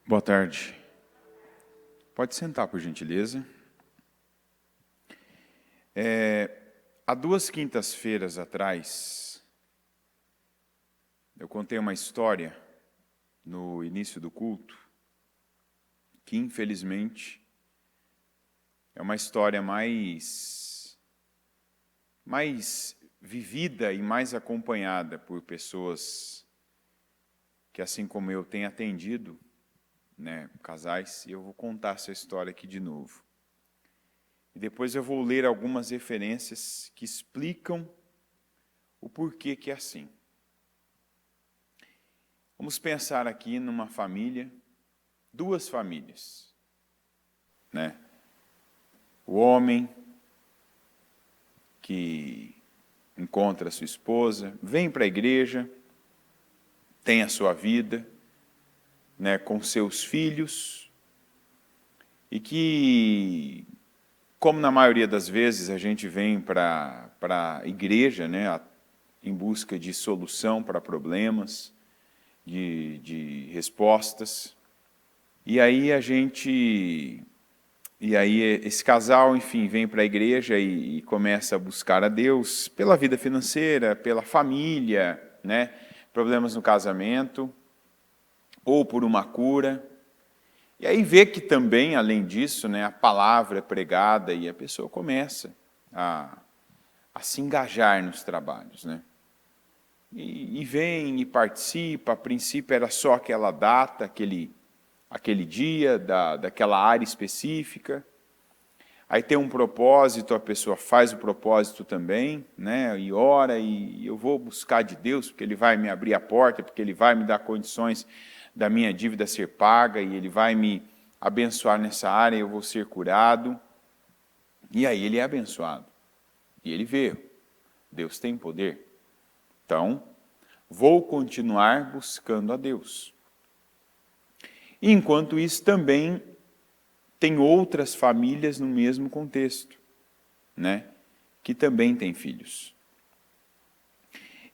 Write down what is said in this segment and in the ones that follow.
Boa tarde. Pode sentar, por gentileza. Há 2 quintas-feiras atrás, eu contei uma história no início do culto, que infelizmente é uma história mais vivida e mais acompanhada por pessoas que, assim como eu, têm atendido, casais, e eu vou contar essa história aqui de novo. E depois eu vou ler algumas referências que explicam o porquê que é assim. Vamos pensar aqui numa família, 2 famílias, O homem que encontra a sua esposa, vem para a igreja, tem a sua vida, com seus filhos, e que, como na maioria das vezes a gente vem para a igreja, em busca de solução para problemas, de respostas, e aí esse casal, enfim, vem para a igreja e começa a buscar a Deus pela vida financeira, pela família, problemas no casamento, ou por uma cura. E aí vê que também, além disso, a palavra é pregada e a pessoa começa a se engajar nos trabalhos. E vem e participa. A princípio era só aquela data, aquele dia, daquela área específica. Aí tem um propósito, a pessoa faz o propósito também, e ora, e eu vou buscar de Deus, porque Ele vai me abrir a porta, porque Ele vai me dar condições da minha dívida ser paga, e Ele vai me abençoar nessa área, eu vou ser curado. E aí ele é abençoado. E ele vê, Deus tem poder. Então, vou continuar buscando a Deus. E, enquanto isso, também tem outras famílias no mesmo contexto, que também têm filhos.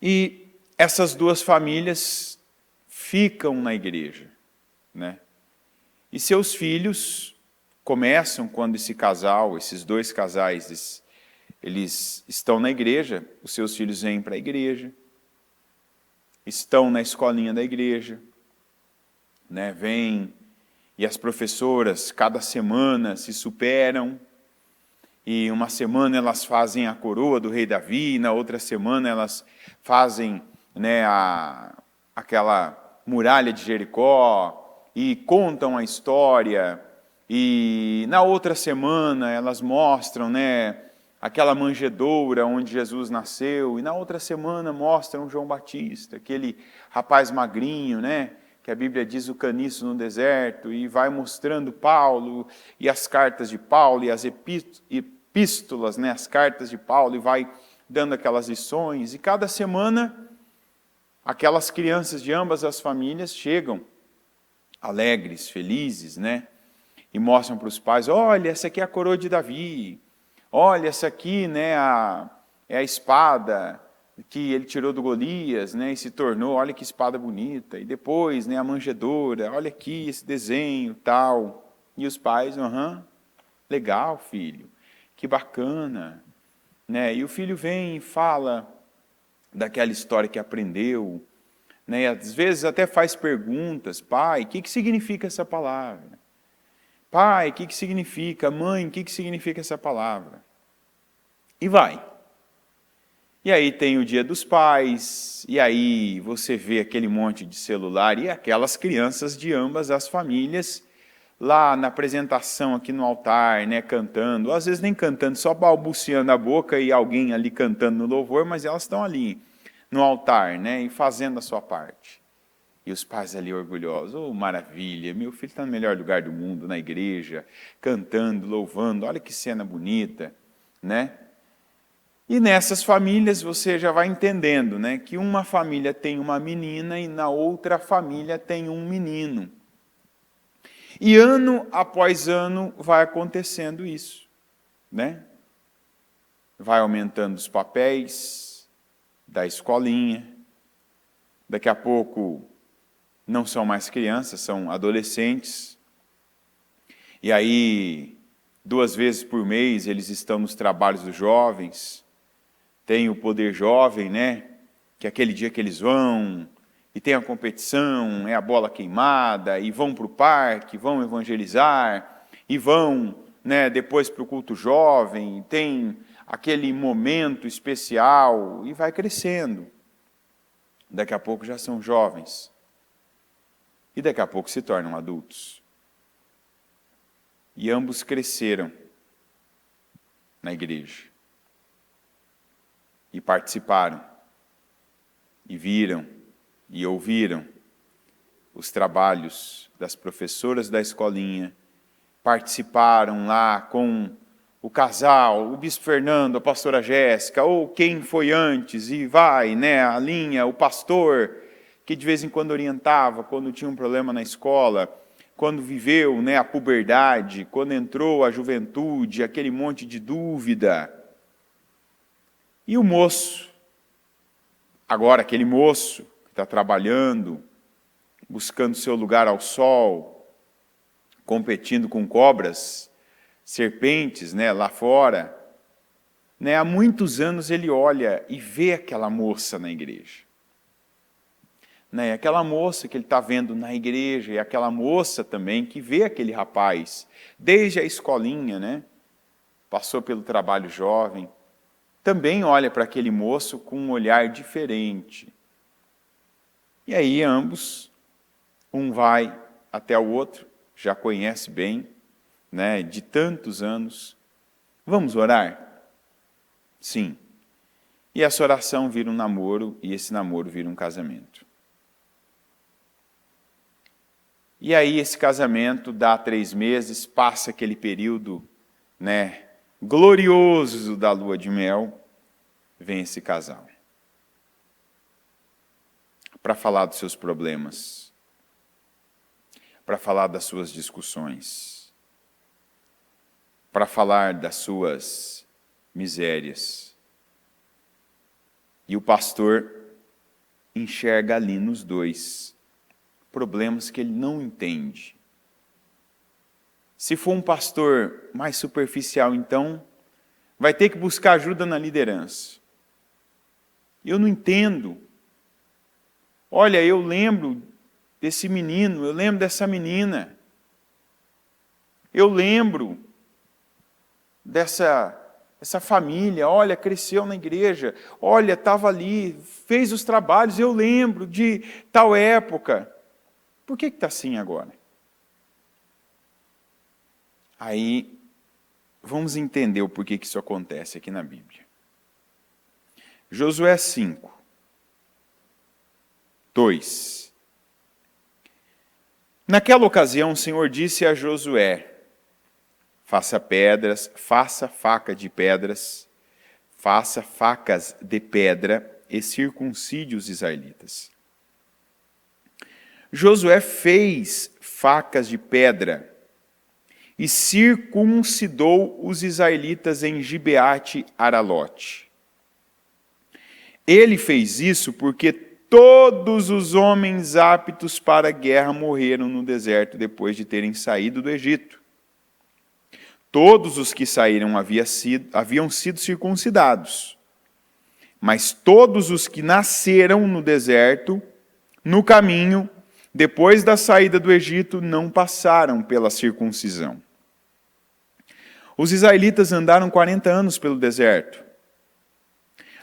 E essas 2 famílias ficam na igreja, E seus filhos começam, quando esses 2 casais, eles estão na igreja, os seus filhos vêm para a igreja, estão na escolinha da igreja, vêm, e as professoras, cada semana, se superam, e uma semana elas fazem a coroa do rei Davi, na outra semana elas fazem aquela muralha de Jericó, e contam a história, e na outra semana elas mostram aquela manjedoura onde Jesus nasceu, e na outra semana mostram João Batista, aquele rapaz magrinho, que a Bíblia diz o caniço no deserto, e vai mostrando Paulo, e as cartas de Paulo, e as epístolas, as cartas de Paulo, e vai dando aquelas lições, e cada semana aquelas crianças de ambas as famílias chegam alegres, felizes, e mostram para os pais, olha, essa aqui é a coroa de Davi, olha, essa aqui é a espada que ele tirou do Golias, e se tornou, olha que espada bonita, e depois a manjedoura, olha aqui esse desenho, tal, e os pais, legal, filho, que bacana, e o filho vem e fala daquela história que aprendeu, às vezes até faz perguntas, pai, o que significa essa palavra? Pai, o que significa? Mãe, o que significa essa palavra? E vai. E aí tem o dia dos pais, e aí você vê aquele monte de celular e aquelas crianças de ambas as famílias lá na apresentação aqui no altar, cantando, às vezes nem cantando, só balbuciando a boca e alguém ali cantando no louvor, mas elas estão ali no altar, e fazendo a sua parte. E os pais ali orgulhosos, oh, maravilha, meu filho está no melhor lugar do mundo, na igreja, cantando, louvando, olha que cena bonita, E nessas famílias você já vai entendendo, que uma família tem uma menina e na outra família tem um menino. E ano após ano vai acontecendo isso, Vai aumentando os papéis da escolinha, daqui a pouco, não são mais crianças, são adolescentes. E aí, 2 vezes por mês, eles estão nos trabalhos dos jovens. Tem o Poder Jovem, né? Que é aquele dia que eles vão, e tem a competição, é a bola queimada, e vão para o parque, vão evangelizar, e vão, né, depois para o culto jovem, tem aquele momento especial, e vai crescendo. Daqui a pouco já são jovens. E daqui a pouco se tornam adultos. E ambos cresceram na igreja. E participaram. E viram. E ouviram os trabalhos das professoras da escolinha. Participaram lá com o casal, o bispo Fernando, a pastora Jéssica, ou quem foi antes, e vai, né, a linha, o pastor, que de vez em quando orientava, quando tinha um problema na escola, quando viveu, né, a puberdade, quando entrou a juventude, aquele monte de dúvida. E o moço, agora aquele moço que está trabalhando, buscando seu lugar ao sol, competindo com cobras, serpentes, né, lá fora, né, há muitos anos ele olha e vê aquela moça na igreja. Né, aquela moça que ele está vendo na igreja, e aquela moça também que vê aquele rapaz, desde a escolinha, né, passou pelo trabalho jovem, também olha para aquele moço com um olhar diferente. E aí ambos, um vai até o outro, já conhece bem, né, de tantos anos. Vamos orar? Sim. E essa oração vira um namoro, e esse namoro vira um casamento. E aí esse casamento dá 3 meses, passa aquele período, né, glorioso da lua de mel, vem esse casal. Para falar dos seus problemas, para falar das suas discussões, para falar das suas misérias. E o pastor enxerga ali nos dois problemas que ele não entende. Se for um pastor mais superficial, então, vai ter que buscar ajuda na liderança. Eu não entendo. Olha, eu lembro desse menino, eu lembro dessa menina. Eu lembro dessa família, olha, cresceu na igreja, olha, estava ali, fez os trabalhos, eu lembro de tal época. Por que está assim agora? Aí, vamos entender o porquê que isso acontece aqui na Bíblia. Josué 5, 2. Naquela ocasião, o Senhor disse a Josué: faça faca de pedras, faça facas de pedra e circuncide os israelitas. Josué fez facas de pedra e circuncidou os israelitas em Gibeate Aralote. Ele fez isso porque todos os homens aptos para a guerra morreram no deserto depois de terem saído do Egito. Todos os que saíram haviam sido circuncidados, mas todos os que nasceram no deserto, no caminho, depois da saída do Egito, não passaram pela circuncisão. Os israelitas andaram 40 anos pelo deserto,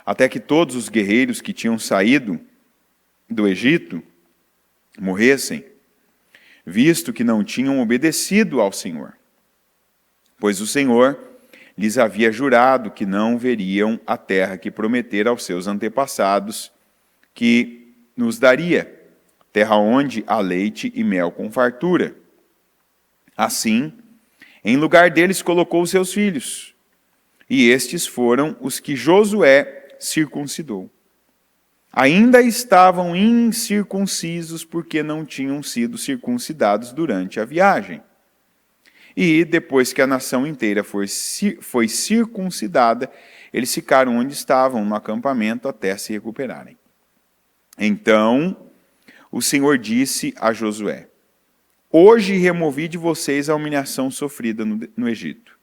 até que todos os guerreiros que tinham saído do Egito morressem, visto que não tinham obedecido ao Senhor. Pois o Senhor lhes havia jurado que não veriam a terra que prometera aos seus antepassados, que nos daria, terra onde há leite e mel com fartura. Assim, em lugar deles colocou os seus filhos, e estes foram os que Josué circuncidou. Ainda estavam incircuncisos porque não tinham sido circuncidados durante a viagem. E depois que a nação inteira foi circuncidada, eles ficaram onde estavam, no acampamento, até se recuperarem. Então, o Senhor disse a Josué: hoje removi de vocês a humilhação sofrida no Egito.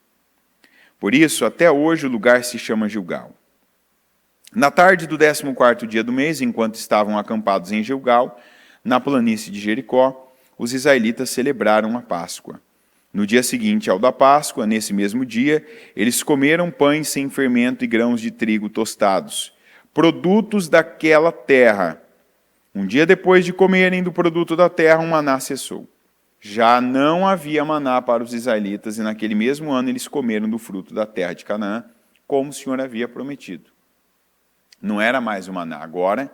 Por isso, até hoje o lugar se chama Gilgal. Na tarde do 14º dia do mês, enquanto estavam acampados em Gilgal, na planície de Jericó, os israelitas celebraram a Páscoa. No dia seguinte ao da Páscoa, nesse mesmo dia, eles comeram pães sem fermento e grãos de trigo tostados, produtos daquela terra. Um dia depois de comerem do produto da terra, o maná cessou. Já não havia maná para os israelitas, e naquele mesmo ano eles comeram do fruto da terra de Canaã, como o Senhor havia prometido. Não era mais o maná, agora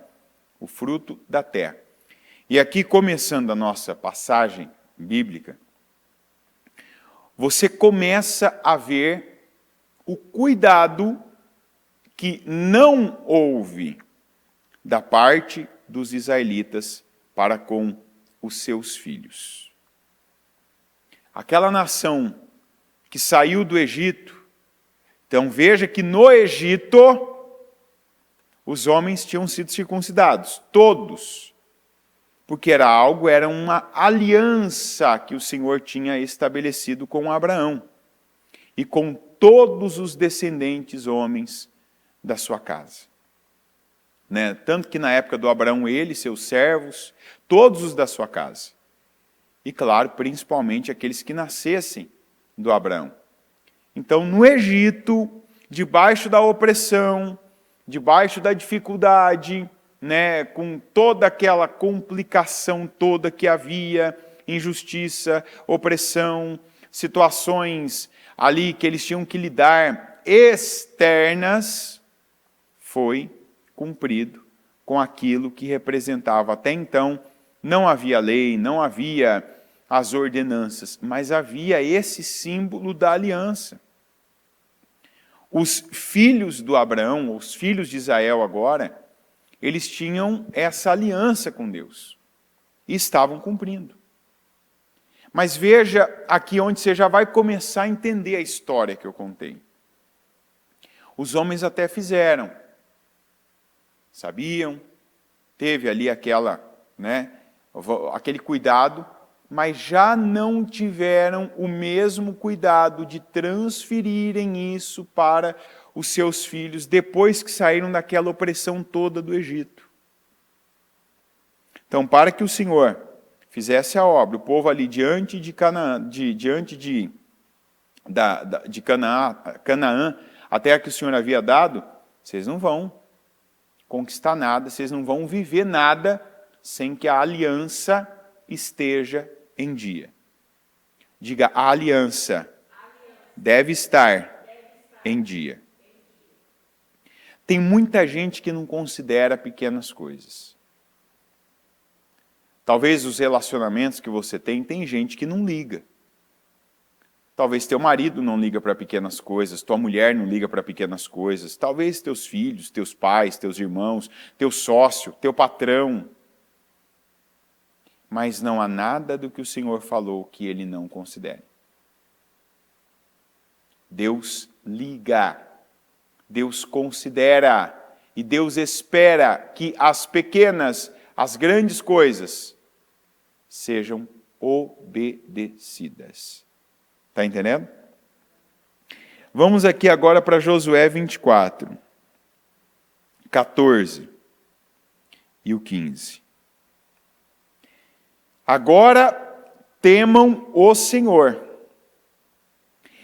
o fruto da terra. E aqui, começando a nossa passagem bíblica, você começa a ver o cuidado que não houve da parte dos israelitas para com os seus filhos. Aquela nação que saiu do Egito, então veja que no Egito os homens tinham sido circuncidados, todos, porque era uma aliança que o Senhor tinha estabelecido com Abraão e com todos os descendentes homens da sua casa. Né? Tanto que na época do Abraão, ele, seus servos, todos os da sua casa. E claro, principalmente aqueles que nascessem do Abraão. Então, no Egito, debaixo da opressão, debaixo da dificuldade, né, com toda aquela complicação toda que havia, injustiça, opressão, situações ali que eles tinham que lidar externas, foi cumprido com aquilo que representava. Até então, não havia lei, não havia as ordenanças, mas havia esse símbolo da aliança. Os filhos do Abraão, os filhos de Israel agora, eles tinham essa aliança com Deus e estavam cumprindo. Mas veja aqui onde você já vai começar a entender a história que eu contei. Os homens até fizeram, sabiam, teve ali aquele cuidado, mas já não tiveram o mesmo cuidado de transferirem isso para os seus filhos depois que saíram daquela opressão toda do Egito. Então, para que o Senhor fizesse a obra, o povo ali diante de Canaã, Canaã, a terra que o Senhor havia dado, vocês não vão conquistar nada, vocês não vão viver nada sem que a aliança esteja em dia. Diga, a aliança deve estar em dia. Tem muita gente que não considera pequenas coisas. Talvez os relacionamentos que você tem gente que não liga. Talvez teu marido não liga para pequenas coisas, tua mulher não liga para pequenas coisas, talvez teus filhos, teus pais, teus irmãos, teu sócio, teu patrão. Mas não há nada do que o Senhor falou que ele não considere. Deus liga, Deus considera e Deus espera que as pequenas, as grandes coisas sejam obedecidas. Está entendendo? Vamos aqui agora para Josué 24, 14 e o 15. Agora temam o Senhor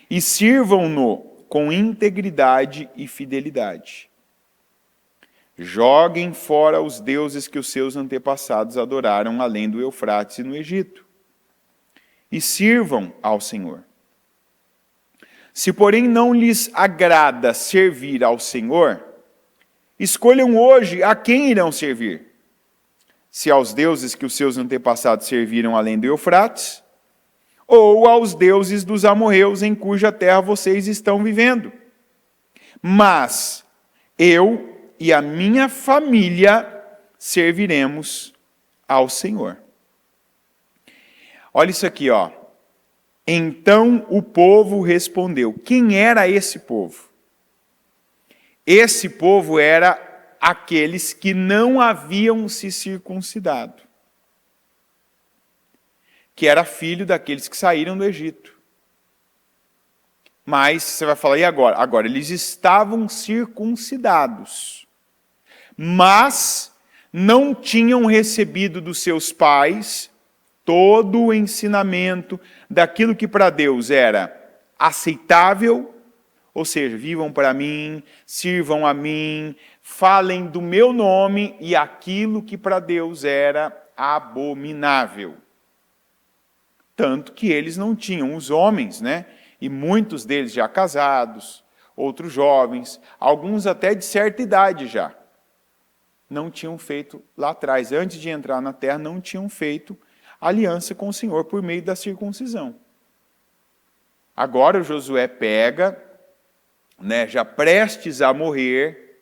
e sirvam-no com integridade e fidelidade. Joguem fora os deuses que os seus antepassados adoraram além do Eufrates e no Egito, e sirvam ao Senhor. Se, porém, não lhes agrada servir ao Senhor, escolham hoje a quem irão servir. Se aos deuses que os seus antepassados serviram além do Eufrates, ou aos deuses dos amorreus em cuja terra vocês estão vivendo. Mas eu e a minha família serviremos ao Senhor. Olha isso aqui, ó. Então o povo respondeu. Quem era esse povo? Esse povo era aqueles que não haviam se circuncidado. que era filho daqueles que saíram do Egito. Mas você vai falar, e agora? Agora, eles estavam circuncidados, mas não tinham recebido dos seus pais todo o ensinamento daquilo que para Deus era aceitável, ou seja, vivam para mim, sirvam a mim, falem do meu nome, e aquilo que para Deus era abominável. Tanto que eles não tinham, os homens, né? E muitos deles já casados, outros jovens, alguns até de certa idade já, não tinham feito lá atrás, antes de entrar na terra, não tinham feito aliança com o Senhor por meio da circuncisão. Agora o Josué pega, né, já prestes a morrer,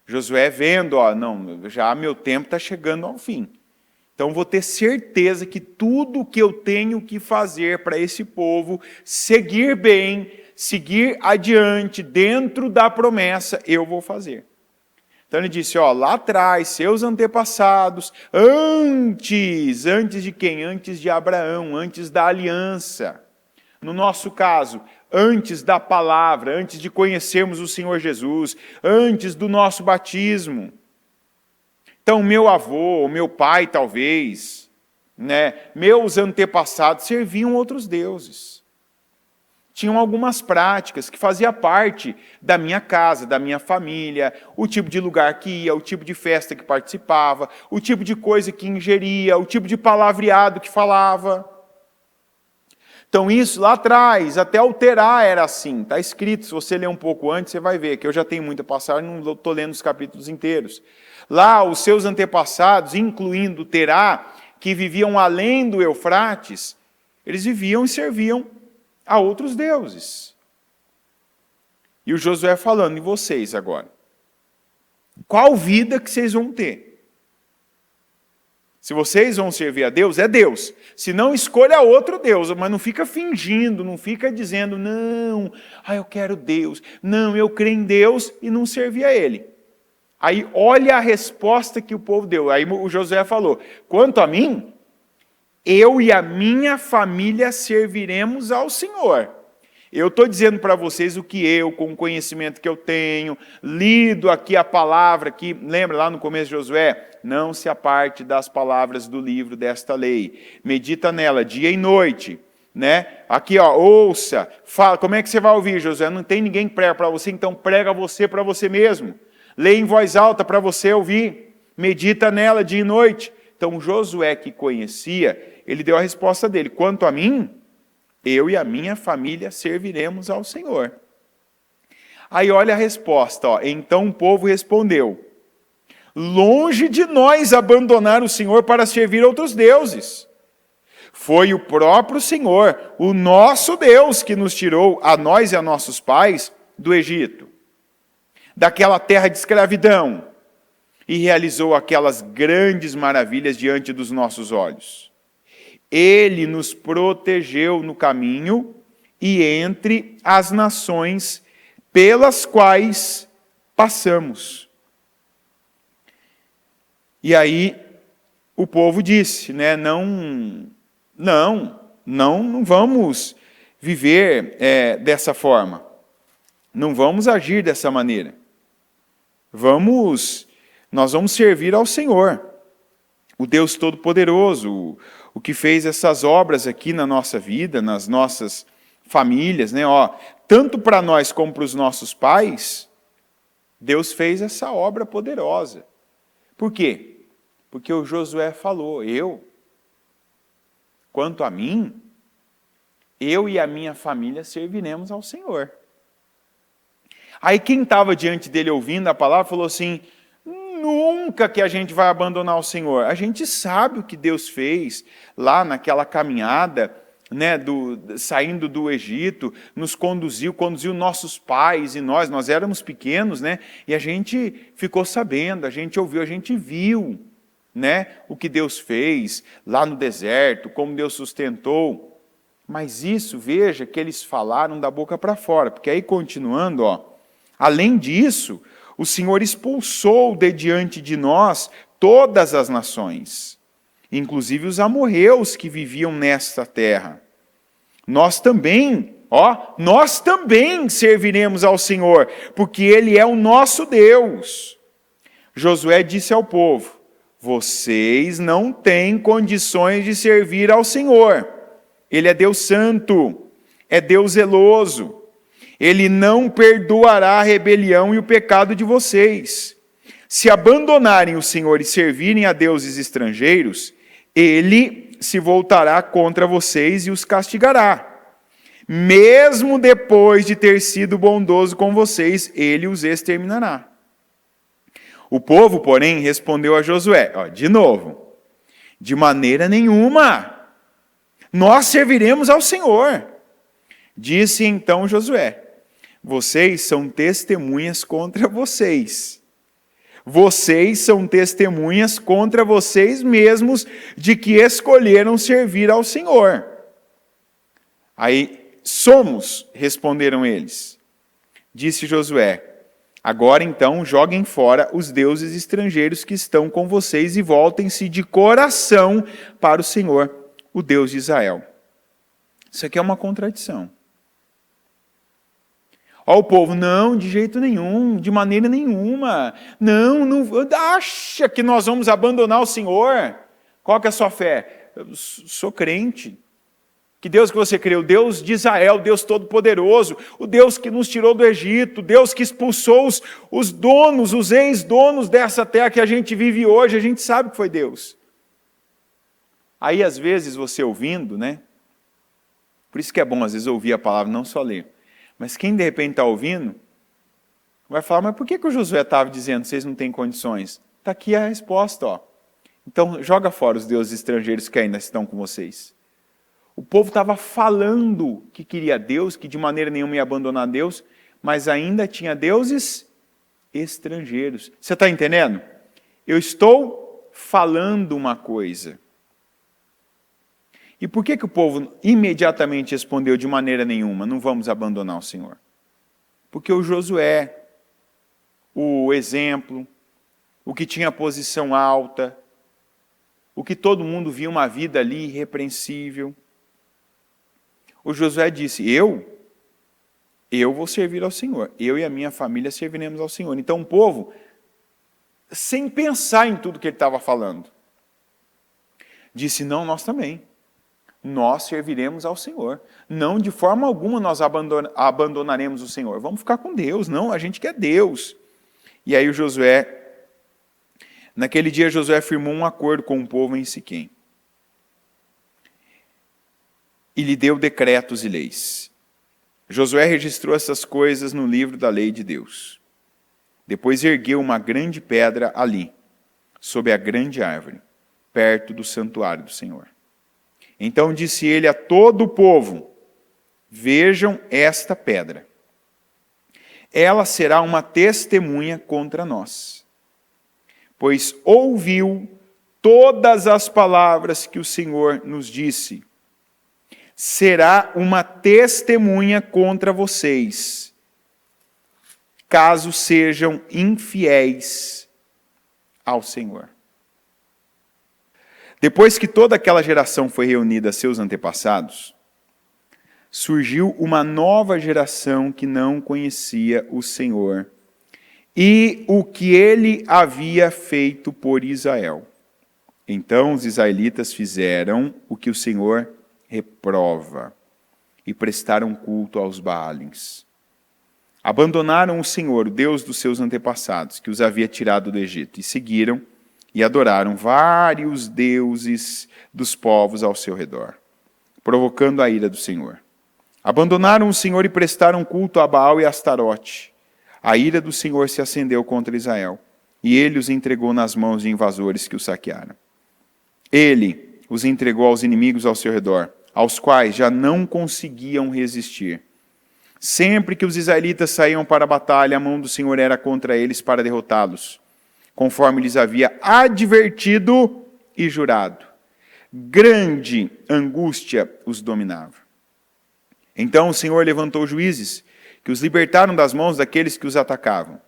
Josué vendo, não, já meu tempo está chegando ao fim. Então vou ter certeza que tudo o que eu tenho que fazer para esse povo seguir bem, seguir adiante dentro da promessa, eu vou fazer. Então ele disse, lá atrás, seus antepassados, antes de quem? Antes de Abraão, antes da aliança. No nosso caso, antes da palavra, antes de conhecermos o Senhor Jesus, antes do nosso batismo. Então, meu avô, meu pai talvez, né, meus antepassados serviam outros deuses. Tinham algumas práticas que faziam parte da minha casa, da minha família, o tipo de lugar que ia, o tipo de festa que participava, o tipo de coisa que ingeria, o tipo de palavreado que falava. Então isso lá atrás, até o Terá era assim, está escrito, se você ler um pouco antes, você vai ver, que eu já tenho muita passagem, não estou lendo os capítulos inteiros. Lá os seus antepassados, incluindo Terá, que viviam além do Eufrates, eles viviam e serviam a outros deuses. E o Josué falando, e vocês agora? Qual vida que vocês vão ter? Se vocês vão servir a Deus, é Deus. Se não, escolha outro Deus, mas não fica fingindo, não fica dizendo, não, eu quero Deus, não, eu creio em Deus e não servir a Ele. Aí olha a resposta que o povo deu. Aí o Josué falou, quanto a mim, eu e a minha família serviremos ao Senhor. Eu estou dizendo para vocês o que eu, com o conhecimento que eu tenho, lido aqui a palavra, que lembra lá no começo de Josué? Não se aparte das palavras do livro desta lei. Medita nela dia e noite. Né? Aqui, ouça, fala. Como é que você vai ouvir, Josué? Não tem ninguém que prega para você, então prega você para você mesmo. Leia em voz alta para você ouvir. Medita nela dia e noite. Então Josué, que conhecia, ele deu a resposta dele. Quanto a mim, eu e a minha família serviremos ao Senhor. Aí olha a resposta. Então o povo respondeu, longe de nós abandonar o Senhor para servir outros deuses. Foi o próprio Senhor, o nosso Deus, que nos tirou, a nós e a nossos pais, do Egito, daquela terra de escravidão, e realizou aquelas grandes maravilhas diante dos nossos olhos. Ele nos protegeu no caminho e entre as nações pelas quais passamos. E aí o povo disse, né, não vamos viver dessa forma. Não vamos agir dessa maneira. Nós vamos servir ao Senhor, o Deus Todo-Poderoso, o que fez essas obras aqui na nossa vida, nas nossas famílias, né? Tanto para nós como para os nossos pais, Deus fez essa obra poderosa. Por quê? Porque o Josué falou, quanto a mim, eu e a minha família serviremos ao Senhor. Aí quem estava diante dele ouvindo a palavra falou assim, nunca que a gente vai abandonar o Senhor. A gente sabe o que Deus fez lá naquela caminhada, né, saindo do Egito, nos conduziu nossos pais e nós éramos pequenos, né, e a gente ficou sabendo, a gente ouviu, a gente viu, né, o que Deus fez lá no deserto, como Deus sustentou. Mas isso, veja, que eles falaram da boca para fora, porque aí continuando, além disso, o Senhor expulsou de diante de nós todas as nações, inclusive os amorreus que viviam nesta terra. Nós também serviremos ao Senhor, porque Ele é o nosso Deus. Josué disse ao povo: vocês não têm condições de servir ao Senhor. Ele é Deus santo, é Deus zeloso. Ele não perdoará a rebelião e o pecado de vocês. Se abandonarem o Senhor e servirem a deuses estrangeiros, Ele se voltará contra vocês e os castigará. Mesmo depois de ter sido bondoso com vocês, Ele os exterminará. O povo, porém, respondeu a Josué, de novo: de maneira nenhuma, nós serviremos ao Senhor. Disse então Josué: vocês são testemunhas contra vocês. Vocês são testemunhas contra vocês mesmos de que escolheram servir ao Senhor. Aí, somos, responderam eles. Disse Josué: agora então joguem fora os deuses estrangeiros que estão com vocês e voltem-se de coração para o Senhor, o Deus de Israel. Isso aqui é uma contradição. O povo: não, de jeito nenhum, de maneira nenhuma. Não, acha que nós vamos abandonar o Senhor? Qual que é a sua fé? Eu sou crente. Que Deus que você crê? O Deus de Israel, o Deus Todo-Poderoso, o Deus que nos tirou do Egito, o Deus que expulsou os donos, os ex-donos dessa terra que a gente vive hoje, a gente sabe que foi Deus. Aí, às vezes, você ouvindo, né? Por isso que é bom, às vezes, ouvir a palavra, não só ler. Mas quem, de repente, está ouvindo, vai falar: mas por que o Josué estava dizendo, vocês não têm condições? Está aqui a resposta, Então, joga fora os deuses estrangeiros que ainda estão com vocês. O povo estava falando que queria Deus, que de maneira nenhuma ia abandonar Deus, mas ainda tinha deuses estrangeiros. Você está entendendo? Eu estou falando uma coisa. E por que o povo imediatamente respondeu: de maneira nenhuma, não vamos abandonar o Senhor? Porque o Josué, o exemplo, o que tinha posição alta, o que todo mundo via uma vida ali irrepreensível. O Josué disse: eu vou servir ao Senhor. Eu e a minha família serviremos ao Senhor. Então o povo, sem pensar em tudo que ele estava falando, disse: não, nós também. Nós serviremos ao Senhor. Não, de forma alguma nós abandonaremos o Senhor. Vamos ficar com Deus. Não, a gente quer Deus. E aí naquele dia Josué firmou um acordo com o povo em Siquém. E lhe deu decretos e leis. Josué registrou essas coisas no livro da lei de Deus. Depois ergueu uma grande pedra ali, sob a grande árvore, perto do santuário do Senhor. Então disse ele a todo o povo: vejam esta pedra. Ela será uma testemunha contra nós, pois ouviu todas as palavras que o Senhor nos disse. Será uma testemunha contra vocês, caso sejam infiéis ao Senhor. Depois que toda aquela geração foi reunida a seus antepassados, surgiu uma nova geração que não conhecia o Senhor e o que ele havia feito por Israel. Então os israelitas fizeram o que o Senhor reprova e prestaram culto aos Baalins. Abandonaram o Senhor, o Deus dos seus antepassados, que os havia tirado do Egito, e seguiram e adoraram vários deuses dos povos ao seu redor, provocando a ira do Senhor. Abandonaram o Senhor e prestaram culto a Baal e a Astarote. A ira do Senhor se acendeu contra Israel, e ele os entregou nas mãos de invasores que os saquearam. Ele os entregou aos inimigos ao seu redor, aos quais já não conseguiam resistir. Sempre que os israelitas saíam para a batalha, a mão do Senhor era contra eles para derrotá-los, conforme lhes havia advertido e jurado. Grande angústia os dominava. Então o Senhor levantou juízes, que os libertaram das mãos daqueles que os atacavam.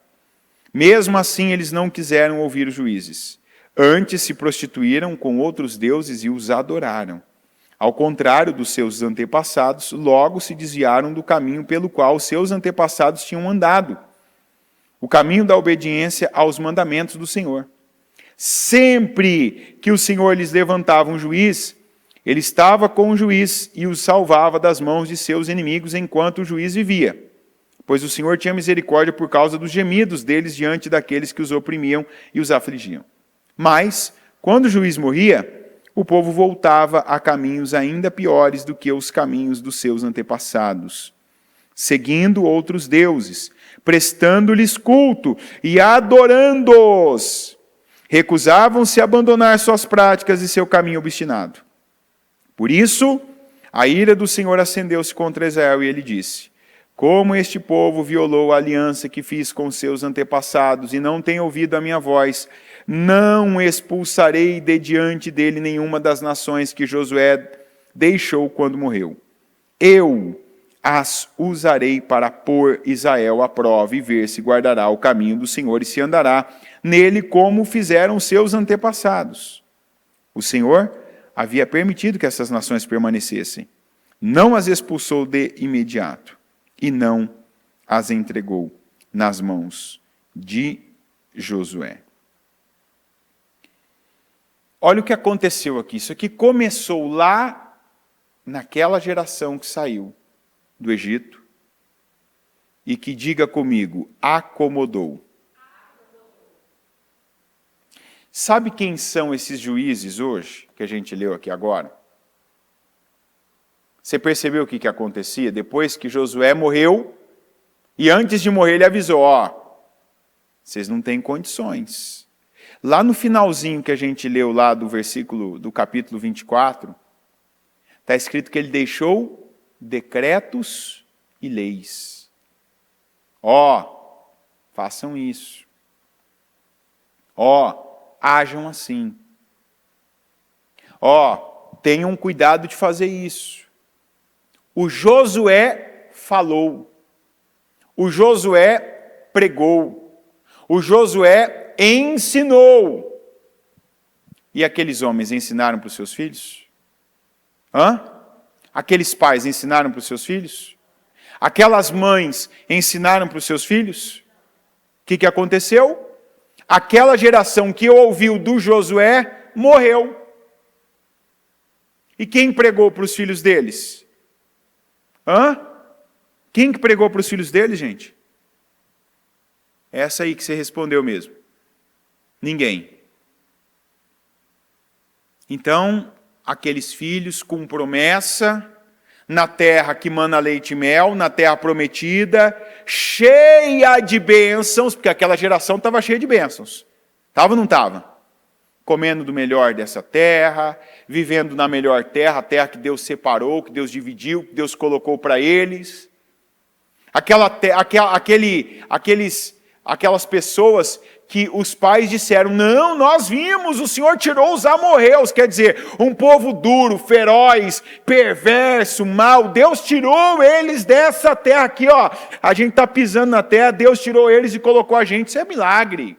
Mesmo assim, eles não quiseram ouvir os juízes. Antes se prostituíram com outros deuses e os adoraram. Ao contrário dos seus antepassados, logo se desviaram do caminho pelo qual seus antepassados tinham andado, o caminho da obediência aos mandamentos do Senhor. Sempre que o Senhor lhes levantava um juiz, ele estava com o juiz e os salvava das mãos de seus inimigos enquanto o juiz vivia. Pois o Senhor tinha misericórdia por causa dos gemidos deles diante daqueles que os oprimiam e os afligiam. Mas, quando o juiz morria, o povo voltava a caminhos ainda piores do que os caminhos dos seus antepassados, seguindo outros deuses, prestando-lhes culto e adorando-os. Recusavam-se a abandonar suas práticas e seu caminho obstinado. Por isso, a ira do Senhor acendeu-se contra Israel e ele disse: como este povo violou a aliança que fiz com seus antepassados e não tem ouvido a minha voz, não expulsarei de diante dele nenhuma das nações que Josué deixou quando morreu. Eu as usarei para pôr Israel à prova e ver se guardará o caminho do Senhor e se andará nele como fizeram seus antepassados. O Senhor havia permitido que essas nações permanecessem. Não as expulsou de imediato e não as entregou nas mãos de Josué. Olha o que aconteceu aqui. Isso aqui começou lá naquela geração que saiu do Egito e que, diga comigo, acomodou. Sabe quem são esses juízes hoje, que a gente leu aqui agora? Você percebeu o que acontecia? Depois que Josué morreu, e antes de morrer ele avisou, vocês não têm condições. Lá no finalzinho que a gente leu lá do capítulo 24, está escrito que ele deixou decretos e leis. Façam isso. Hajam assim. Tenham cuidado de fazer isso. O Josué falou. O Josué pregou. O Josué ensinou. E aqueles homens ensinaram para os seus filhos? Aqueles pais ensinaram para os seus filhos? Aquelas mães ensinaram para os seus filhos? O que aconteceu? Aquela geração que ouviu do Josué morreu. E quem pregou para os filhos deles? Quem que pregou para os filhos deles, gente? Essa aí que você respondeu mesmo. Ninguém. Então, aqueles filhos com promessa, na terra que mana leite e mel, na terra prometida, cheia de bênçãos, porque aquela geração estava cheia de bênçãos. Estava ou não estava? Comendo do melhor dessa terra, vivendo na melhor terra, a terra que Deus separou, que Deus dividiu, que Deus colocou para eles. Aquelas pessoas que os pais disseram, não, nós vimos, o Senhor tirou os amorreus, quer dizer, um povo duro, feroz, perverso, mau, Deus tirou eles dessa terra aqui, a gente está pisando na terra, Deus tirou eles e colocou a gente, isso é milagre,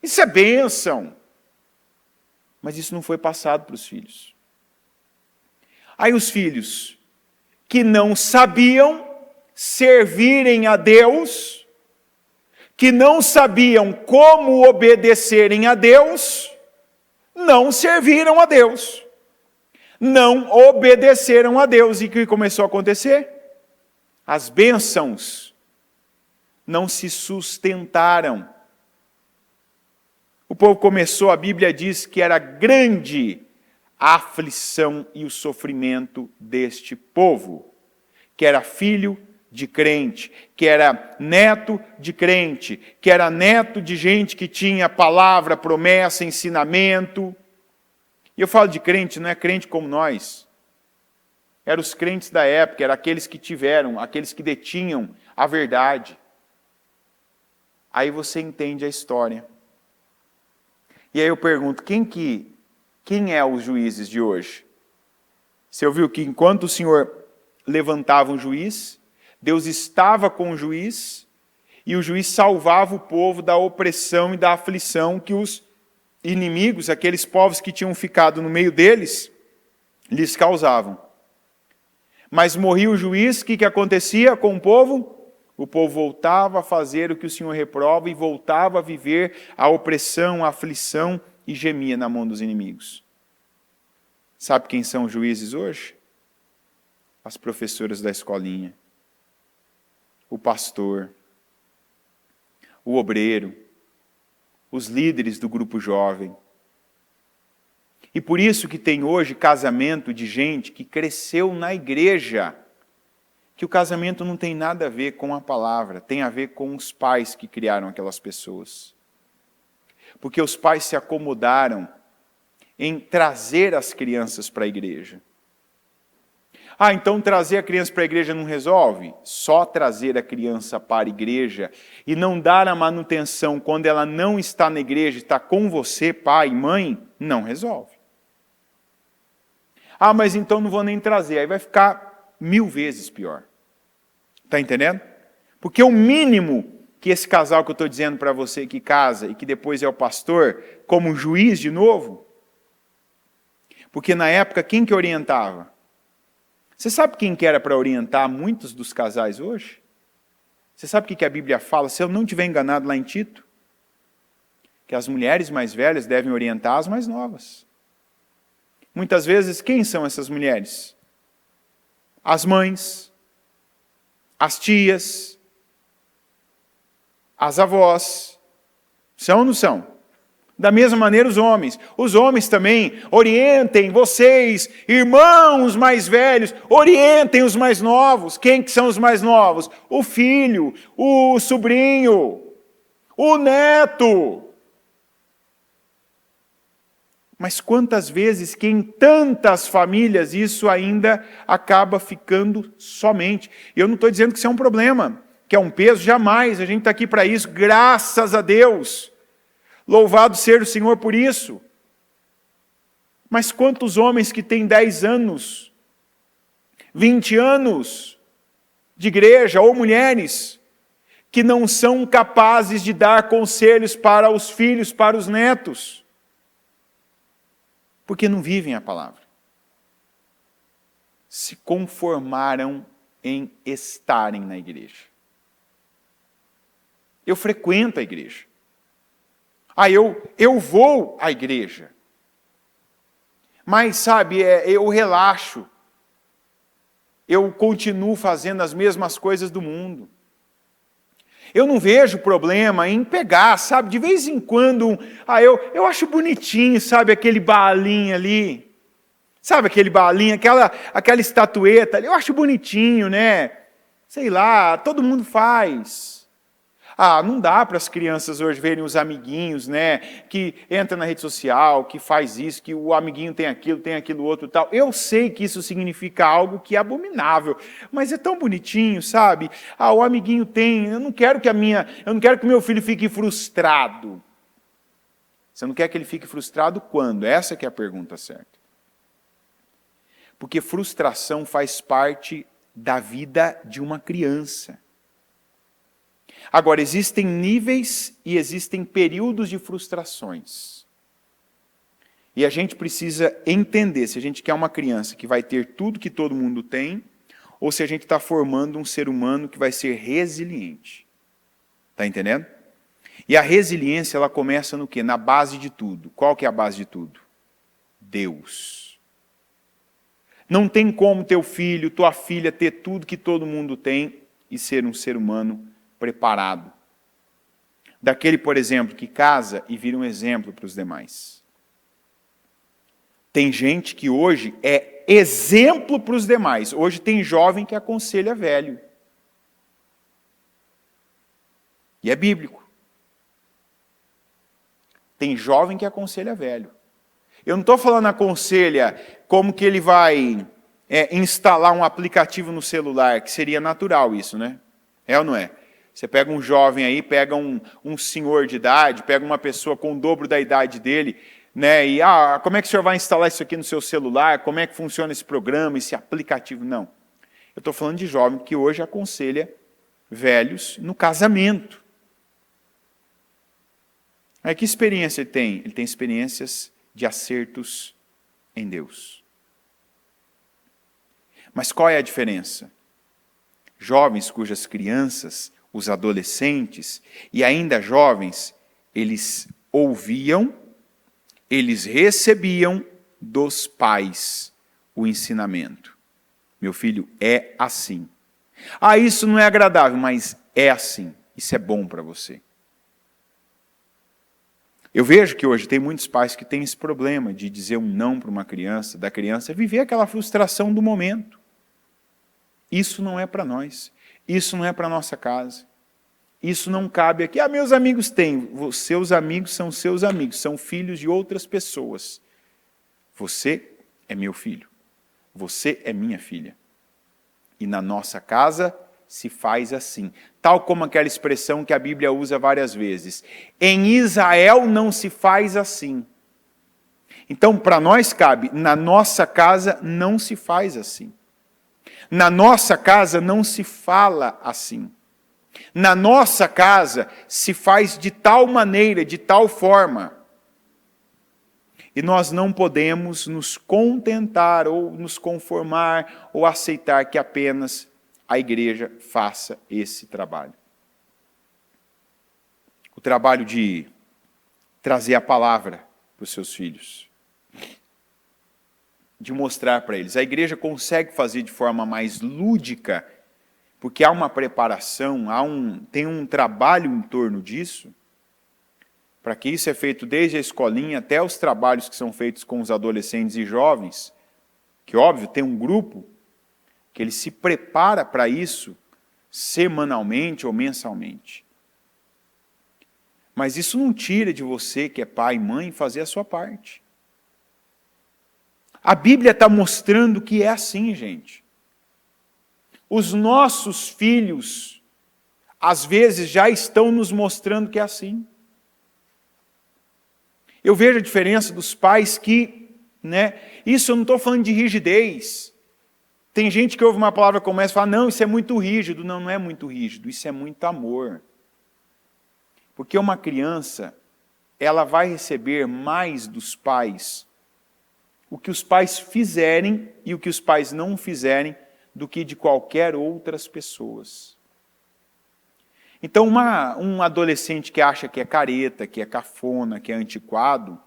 isso é bênção. Mas isso não foi passado para os filhos. Aí os filhos, que não sabiam servirem a Deus, que não sabiam como obedecerem a Deus, não serviram a Deus. Não obedeceram a Deus. E o que começou a acontecer? As bênçãos não se sustentaram. O povo começou, a Bíblia diz que era grande a aflição e o sofrimento deste povo, que era filho de crente, que era neto de crente, que era neto de gente que tinha palavra, promessa, ensinamento. E eu falo de crente, não é crente como nós. Eram os crentes da época, eram aqueles que tiveram, aqueles que detinham a verdade. Aí você entende a história. E aí eu pergunto, quem é os juízes de hoje? Você ouviu que enquanto o Senhor levantava um juiz, Deus estava com o juiz, e o juiz salvava o povo da opressão e da aflição que os inimigos, aqueles povos que tinham ficado no meio deles, lhes causavam. Mas morria o juiz, o que acontecia com o povo? O povo voltava a fazer o que o Senhor reprova e voltava a viver a opressão, a aflição e gemia na mão dos inimigos. Sabe quem são os juízes hoje? As professoras da escolinha, o pastor, o obreiro, os líderes do grupo jovem. E por isso que tem hoje casamento de gente que cresceu na igreja, que o casamento não tem nada a ver com a palavra, tem a ver com os pais que criaram aquelas pessoas. Porque os pais se acomodaram em trazer as crianças para a igreja. Ah, então trazer a criança para a igreja não resolve? Só trazer a criança para a igreja e não dar a manutenção quando ela não está na igreja, está com você, pai e mãe, não resolve. Ah, mas então não vou nem trazer, aí vai ficar 1000 vezes pior. Está entendendo? Porque o mínimo que esse casal que eu estou dizendo para você que casa e que depois é o pastor, como juiz de novo, porque na época quem que orientava? Você sabe quem que era para orientar muitos dos casais hoje? Você sabe o que a Bíblia fala? Se eu não estiver enganado lá em Tito, que as mulheres mais velhas devem orientar as mais novas. Muitas vezes, quem são essas mulheres? As mães, as tias, as avós. São ou não são? Da mesma maneira os homens. Os homens também orientem vocês, irmãos mais velhos, orientem os mais novos. Quem que são os mais novos? O filho, o sobrinho, o neto. Mas quantas vezes que em tantas famílias isso ainda acaba ficando somente. Eu não estou dizendo que isso é um problema, que é um peso, jamais. A gente está aqui para isso, graças a Deus. Louvado seja o Senhor por isso. Mas quantos homens que têm 10 anos, 20 anos de igreja, ou mulheres, que não são capazes de dar conselhos para os filhos, para os netos, porque não vivem a palavra. Se conformaram em estarem na igreja. Eu frequento a igreja. Ah, eu vou à igreja. Mas, sabe, eu relaxo. Eu continuo fazendo as mesmas coisas do mundo. Eu não vejo problema em pegar, sabe, de vez em quando, eu acho bonitinho, sabe, aquele balinho ali. Sabe aquele balinho, aquela estatueta ali, eu acho bonitinho, né? Sei lá, todo mundo faz. Ah, não dá para as crianças hoje verem os amiguinhos, né? Que entra na rede social, que faz isso, que o amiguinho tem aquilo outro e tal. Eu sei que isso significa algo que é abominável, mas é tão bonitinho, sabe? Ah, o amiguinho tem, eu não quero que o meu filho fique frustrado. Você não quer que ele fique frustrado quando? Essa que é a pergunta certa. Porque frustração faz parte da vida de uma criança. Agora, existem níveis e existem períodos de frustrações. E a gente precisa entender se a gente quer uma criança que vai ter tudo que todo mundo tem, ou se a gente está formando um ser humano que vai ser resiliente. Está entendendo? E a resiliência, ela começa no quê? Na base de tudo. Qual que é a base de tudo? Deus. Não tem como teu filho, tua filha ter tudo que todo mundo tem e ser um ser humano preparado. Daquele, por exemplo, que casa e vira um exemplo para os demais. Tem gente que hoje é exemplo para os demais. Hoje tem jovem que aconselha velho. E é bíblico. Tem jovem que aconselha velho. Eu não estou falando aconselha como que ele vai instalar um aplicativo no celular, que seria natural isso, né? É ou não é? Você pega um jovem aí, pega um senhor de idade, pega uma pessoa com o dobro da idade dele, né? E, como é que o senhor vai instalar isso aqui no seu celular? Como é que funciona esse programa, esse aplicativo? Não. Eu estou falando de jovem que hoje aconselha velhos no casamento. Mas que experiência ele tem? Ele tem experiências de acertos em Deus. Mas qual é a diferença? Jovens cujas crianças, os adolescentes e ainda jovens, eles ouviam, eles recebiam dos pais o ensinamento. Meu filho, é assim. Ah, isso não é agradável, mas é assim. Isso é bom para você. Eu vejo que hoje tem muitos pais que têm esse problema de dizer um não para uma criança, da criança viver aquela frustração do momento. Isso não é para nós. Isso não é para nossa casa. Isso não cabe aqui. Ah, meus amigos têm. Seus amigos, são filhos de outras pessoas. Você é meu filho. Você é minha filha. E na nossa casa se faz assim. Tal como aquela expressão que a Bíblia usa várias vezes. Em Israel não se faz assim. Então, para nós cabe, na nossa casa não se faz assim. Na nossa casa não se fala assim. Na nossa casa se faz de tal maneira, de tal forma. E nós não podemos nos contentar ou nos conformar ou aceitar que apenas a igreja faça esse trabalho. O trabalho de trazer a palavra para os seus filhos. De mostrar para eles. A igreja consegue fazer de forma mais lúdica, porque há uma preparação, tem um trabalho em torno disso, para que isso é feito desde a escolinha até os trabalhos que são feitos com os adolescentes e jovens, que óbvio tem um grupo que ele se prepara para isso semanalmente ou mensalmente. Mas isso não tira de você, que é pai e mãe, fazer a sua parte. A Bíblia está mostrando que é assim, gente. Os nossos filhos, às vezes, já estão nos mostrando que é assim. Eu vejo a diferença dos pais que, isso eu não estou falando de rigidez. Tem gente que ouve uma palavra como essa e fala, não, isso é muito rígido. Não, não é muito rígido, isso é muito amor. Porque uma criança, ela vai receber mais dos pais o que os pais fizerem e o que os pais não fizerem do que de qualquer outras pessoas. Então, um adolescente que acha que é careta, que é cafona, que é antiquado,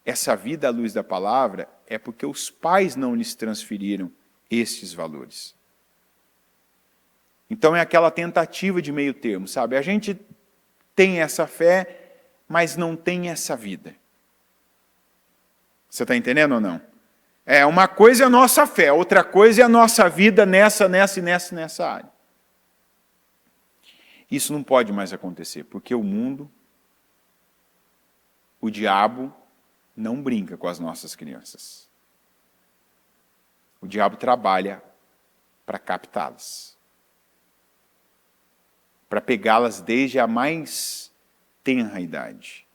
essa vida à luz da palavra é porque os pais não lhes transferiram estes valores. Então, é aquela tentativa de meio termo, sabe? A gente tem essa fé, mas não tem essa vida. Você está entendendo ou não? Uma coisa é a nossa fé, outra coisa é a nossa vida nessa área. Isso não pode mais acontecer, porque o mundo, o diabo, não brinca com as nossas crianças. O diabo trabalha para captá-las, para pegá-las desde a mais tenra idade.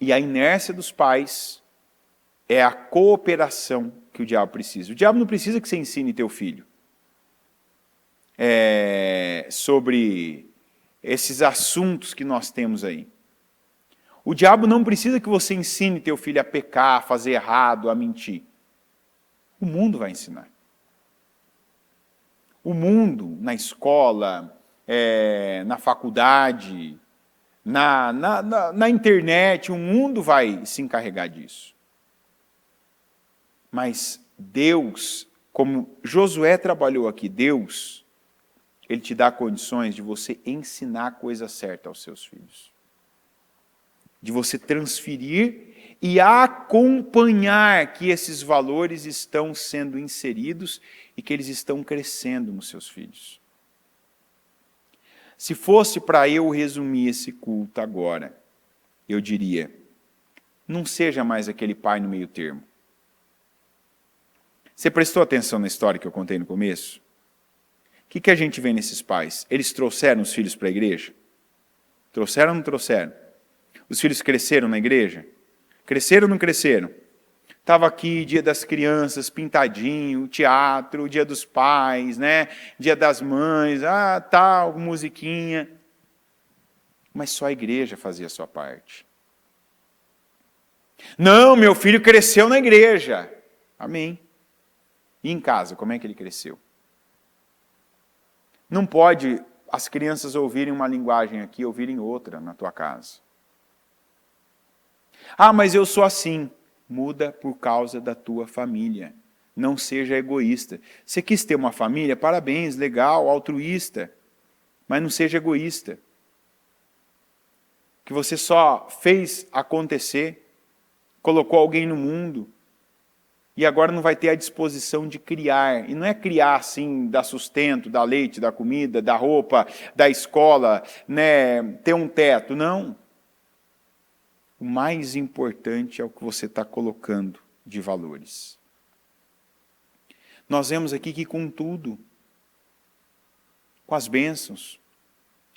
E a inércia dos pais é a cooperação que o diabo precisa. O diabo não precisa que você ensine teu filho sobre esses assuntos que nós temos aí. O diabo não precisa que você ensine teu filho a pecar, a fazer errado, a mentir. O mundo vai ensinar. O mundo, na escola, na faculdade, na internet, o mundo vai se encarregar disso. Mas Deus, como Josué trabalhou aqui, Deus, Ele te dá condições de você ensinar a coisa certa aos seus filhos. De você transferir e acompanhar que esses valores estão sendo inseridos e que eles estão crescendo nos seus filhos. Se fosse para eu resumir esse culto agora, eu diria, não seja mais aquele pai no meio termo. Você prestou atenção na história que eu contei no começo? O que a gente vê nesses pais? Eles trouxeram os filhos para a igreja? Trouxeram ou não trouxeram? Os filhos cresceram na igreja? Cresceram ou não cresceram? Estava aqui, dia das crianças, pintadinho, teatro, dia dos pais, dia das mães, tal, musiquinha. Mas só a igreja fazia a sua parte. Não, meu filho cresceu na igreja. Amém. E em casa, como é que ele cresceu? Não pode as crianças ouvirem uma linguagem aqui e ouvirem outra na tua casa. Ah, mas eu sou assim. Muda por causa da tua família. Não seja egoísta. Você quis ter uma família? Parabéns, legal, altruísta. Mas não seja egoísta. Que você só fez acontecer, colocou alguém no mundo, e agora não vai ter a disposição de criar. E não é criar assim, dar sustento, dar leite, dar comida, dar roupa, da escola, né, ter um teto. Não. O mais importante é o que você está colocando de valores. Nós vemos aqui que com tudo, com as bênçãos,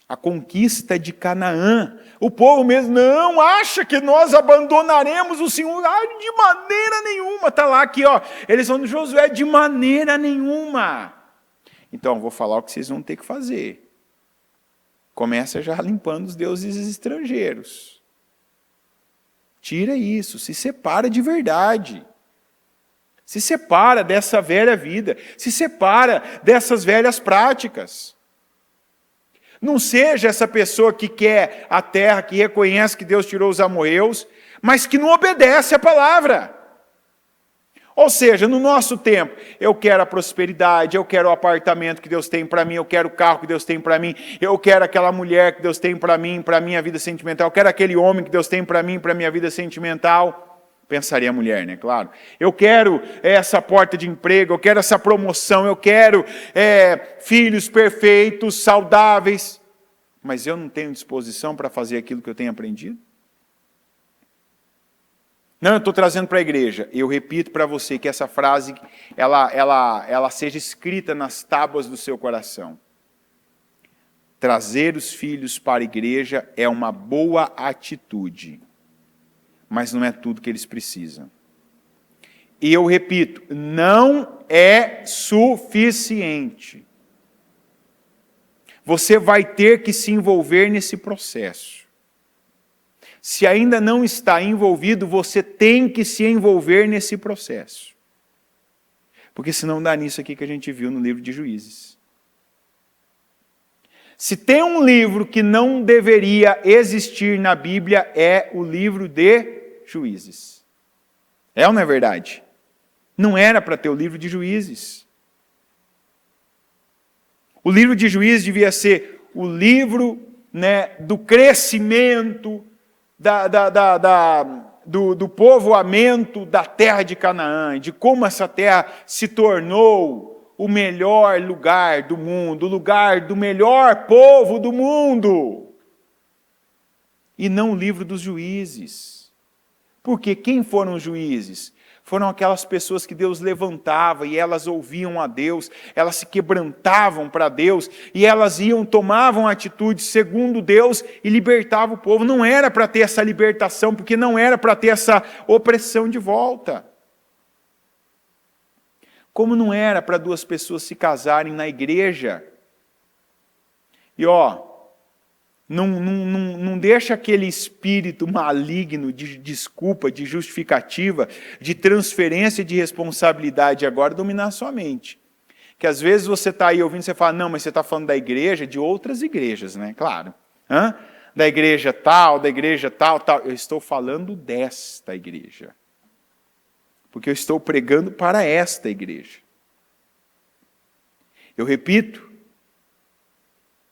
a conquista de Canaã, o povo mesmo não acha que nós abandonaremos o Senhor. De maneira nenhuma. Está lá aqui, ó. Eles vão no Josué, de maneira nenhuma. Então, vou falar o que vocês vão ter que fazer. Começa já limpando os deuses estrangeiros. Tira isso, se separa de verdade. Se separa dessa velha vida. Se separa dessas velhas práticas. Não seja essa pessoa que quer a terra, que reconhece que Deus tirou os amorreus, mas que não obedece à palavra. Ou seja, no nosso tempo, eu quero a prosperidade, eu quero o apartamento que Deus tem para mim, eu quero o carro que Deus tem para mim, eu quero aquela mulher que Deus tem para mim, para a minha vida sentimental, eu quero aquele homem que Deus tem para mim, para a minha vida sentimental. Pensaria a mulher, né? Claro. Eu quero essa porta de emprego, eu quero essa promoção, eu quero filhos perfeitos, saudáveis. Mas eu não tenho disposição para fazer aquilo que eu tenho aprendido? Não, eu estou trazendo para a igreja. Eu repito para você que essa frase, ela seja escrita nas tábuas do seu coração. Trazer os filhos para a igreja é uma boa atitude. Mas não é tudo que eles precisam. E eu repito, não é suficiente. Você vai ter que se envolver nesse processo. Se ainda não está envolvido, você tem que se envolver nesse processo. Porque senão dá nisso aqui que a gente viu no livro de Juízes. Se tem um livro que não deveria existir na Bíblia, é o livro de Juízes. É ou não é verdade? Não era para ter o livro de Juízes. O livro de Juízes devia ser o livro, né, do crescimento, do povoamento da terra de Canaã, de como essa terra se tornou o melhor lugar do mundo, o lugar do melhor povo do mundo. E não o livro dos juízes. Porque quem foram os juízes? Foram aquelas pessoas que Deus levantava e elas ouviam a Deus, elas se quebrantavam para Deus e elas tomavam atitude segundo Deus e libertavam o povo. Não era para ter essa libertação, porque não era para ter essa opressão de volta. Como não era para duas pessoas se casarem na igreja. E não deixa aquele espírito maligno de desculpa, de justificativa, de transferência de responsabilidade agora dominar a sua mente. Que às vezes você está aí ouvindo, você fala, não, mas você está falando da igreja, de outras igrejas, né? Claro. Da igreja tal, tal. Eu estou falando desta igreja. Porque eu estou pregando para esta igreja. Eu repito,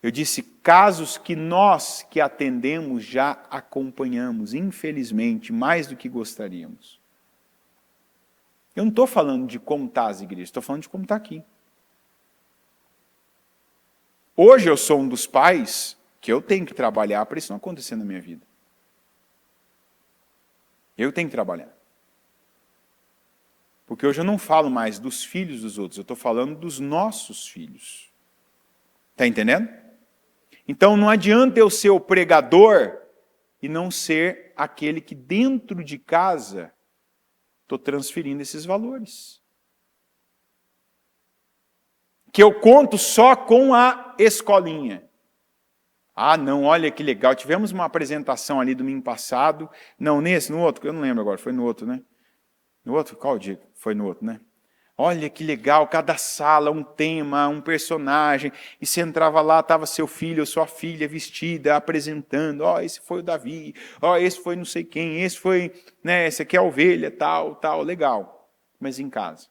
eu disse, casos que nós que atendemos já acompanhamos, infelizmente, mais do que gostaríamos. Eu não estou falando de como está as igrejas, estou falando de como está aqui. Hoje eu sou um dos pais que eu tenho que trabalhar para isso não acontecer na minha vida. Eu tenho que trabalhar. Porque hoje eu não falo mais dos filhos dos outros, eu estou falando dos nossos filhos. Está entendendo? Então não adianta eu ser o pregador e não ser aquele que dentro de casa estou transferindo esses valores. Que eu conto só com a escolinha. Ah, não, olha que legal. Tivemos uma apresentação ali domingo passado. Não, nesse, no outro, eu não lembro agora, foi no outro, né? No outro? Qual dia? Foi no outro, né? Olha que legal, cada sala um tema, um personagem. E você entrava lá, estava seu filho ou sua filha vestida, apresentando. Ó, esse foi o Davi. Ó, esse foi não sei quem. Esse foi, né? Esse aqui é a ovelha, tal, tal. Legal. Mas em casa?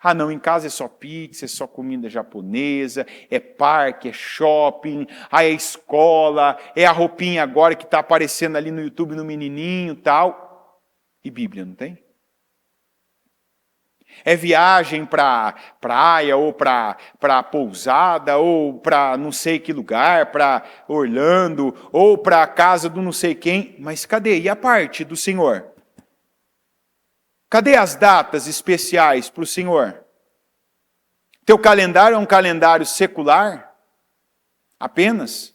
Ah, não, em casa é só pizza, é só comida japonesa, é parque, é shopping, ah, é escola, é a roupinha agora que está aparecendo ali no YouTube no menininho tal. E Bíblia, não tem? É viagem para praia, ou para pousada, ou para não sei que lugar, para Orlando, ou para a casa do não sei quem. Mas cadê? E a parte do Senhor? Cadê as datas especiais para o Senhor? Teu calendário é um calendário secular? Apenas?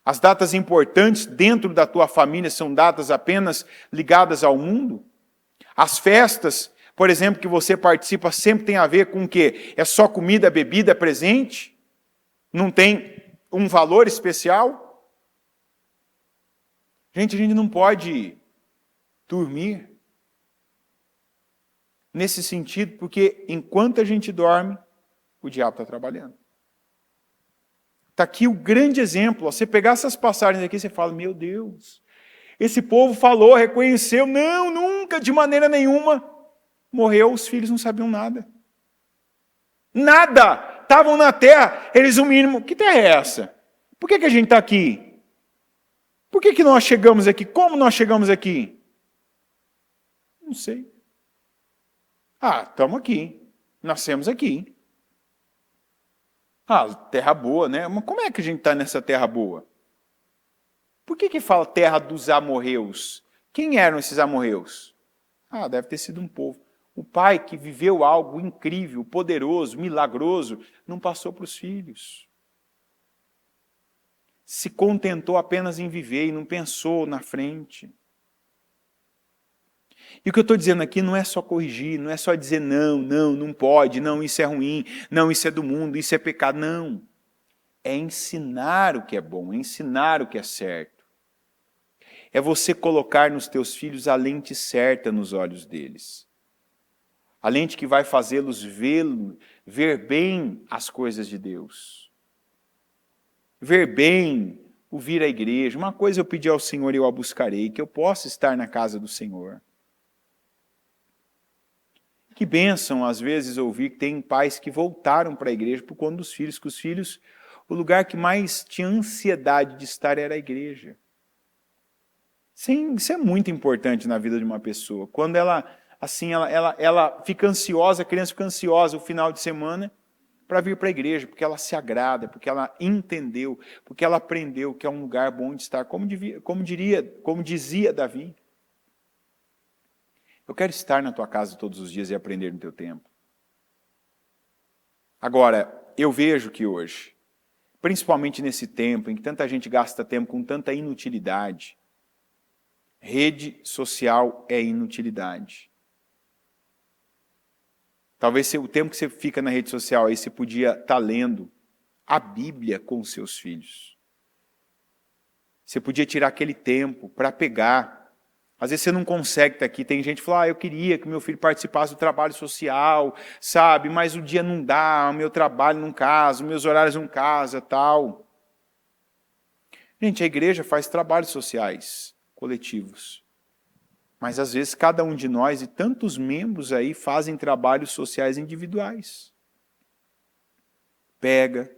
As datas importantes dentro da tua família são datas apenas ligadas ao mundo? As festas, por exemplo, que você participa sempre tem a ver com o quê? É só comida, bebida, presente? Não tem um valor especial? A gente não pode dormir nesse sentido, porque enquanto a gente dorme, o diabo está trabalhando. Está aqui o grande exemplo. Você pegar essas passagens aqui, você fala, meu Deus, esse povo falou, reconheceu, não, nunca, de maneira nenhuma. Morreu, os filhos não sabiam nada. Nada! Estavam na terra, eles o mínimo. Que terra é essa? Por que a gente está aqui? Por que nós chegamos aqui? Como nós chegamos aqui? Não sei. Ah, estamos aqui. Nascemos aqui. Ah, terra boa, né? Mas como é que a gente está nessa terra boa? Por que fala terra dos amorreus? Quem eram esses amorreus? Ah, deve ter sido um povo. O pai que viveu algo incrível, poderoso, milagroso, não passou para os filhos. Se contentou apenas em viver e não pensou na frente. E o que eu estou dizendo aqui não é só corrigir, não é só dizer não pode, não, isso é ruim, não, isso é do mundo, isso é pecado. Não. É ensinar o que é bom, é ensinar o que é certo. É você colocar nos teus filhos a lente certa nos olhos deles. A lente que vai fazê-los ver bem as coisas de Deus. Ver bem o vir à igreja. Uma coisa eu pedi ao Senhor e eu a buscarei, que eu possa estar na casa do Senhor. Que bênção, às vezes, ouvir que tem pais que voltaram para a igreja por conta dos filhos, que os filhos, o lugar que mais tinha ansiedade de estar era a igreja. Sim, isso é muito importante na vida de uma pessoa. Quando ela fica ansiosa, a criança fica ansiosa o final de semana para vir para a igreja, porque ela se agrada, porque ela entendeu, porque ela aprendeu que é um lugar bom de estar, como dizia Davi. Eu quero estar na tua casa todos os dias e aprender no teu tempo. Agora, eu vejo que hoje, principalmente nesse tempo em que tanta gente gasta tempo com tanta inutilidade, rede social é inutilidade. Talvez o tempo que você fica na rede social aí, você podia estar lendo a Bíblia com os seus filhos. Você podia tirar aquele tempo para pegar. Às vezes você não consegue estar aqui. Tem gente que fala, eu queria que meu filho participasse do trabalho social, sabe? Mas o dia não dá, o meu trabalho não casa, os meus horários não casa, tal. Gente, a igreja faz trabalhos sociais coletivos. Mas às vezes cada um de nós e tantos membros aí fazem trabalhos sociais individuais. Pega,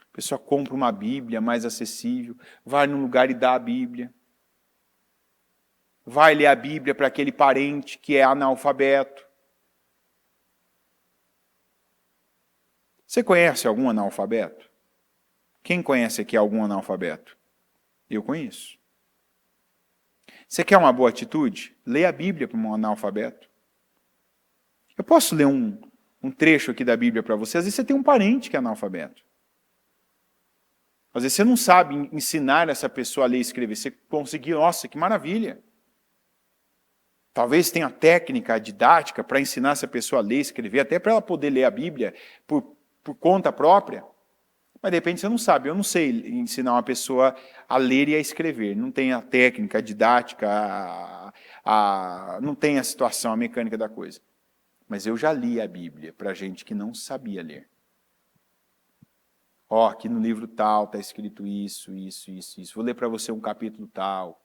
a pessoa compra uma Bíblia mais acessível, vai num lugar e dá a Bíblia. Vai ler a Bíblia para aquele parente que é analfabeto. Você conhece algum analfabeto? Quem conhece aqui algum analfabeto? Eu conheço. Você quer uma boa atitude? Leia a Bíblia para um analfabeto. Eu posso ler um trecho aqui da Bíblia para você? Às vezes você tem um parente que é analfabeto. Às vezes você não sabe ensinar essa pessoa a ler e escrever. Você conseguiu, nossa, que maravilha. Talvez tenha técnica, a didática para ensinar essa pessoa a ler e escrever, até para ela poder ler a Bíblia por conta própria. Mas de repente você não sabe. Eu não sei ensinar uma pessoa a ler e a escrever. Não tem a técnica, a didática, não tem a situação, a mecânica da coisa. Mas eu já li a Bíblia para gente que não sabia ler. Ó, aqui no livro tal está escrito isso, isso, isso, isso. Vou ler para você um capítulo tal.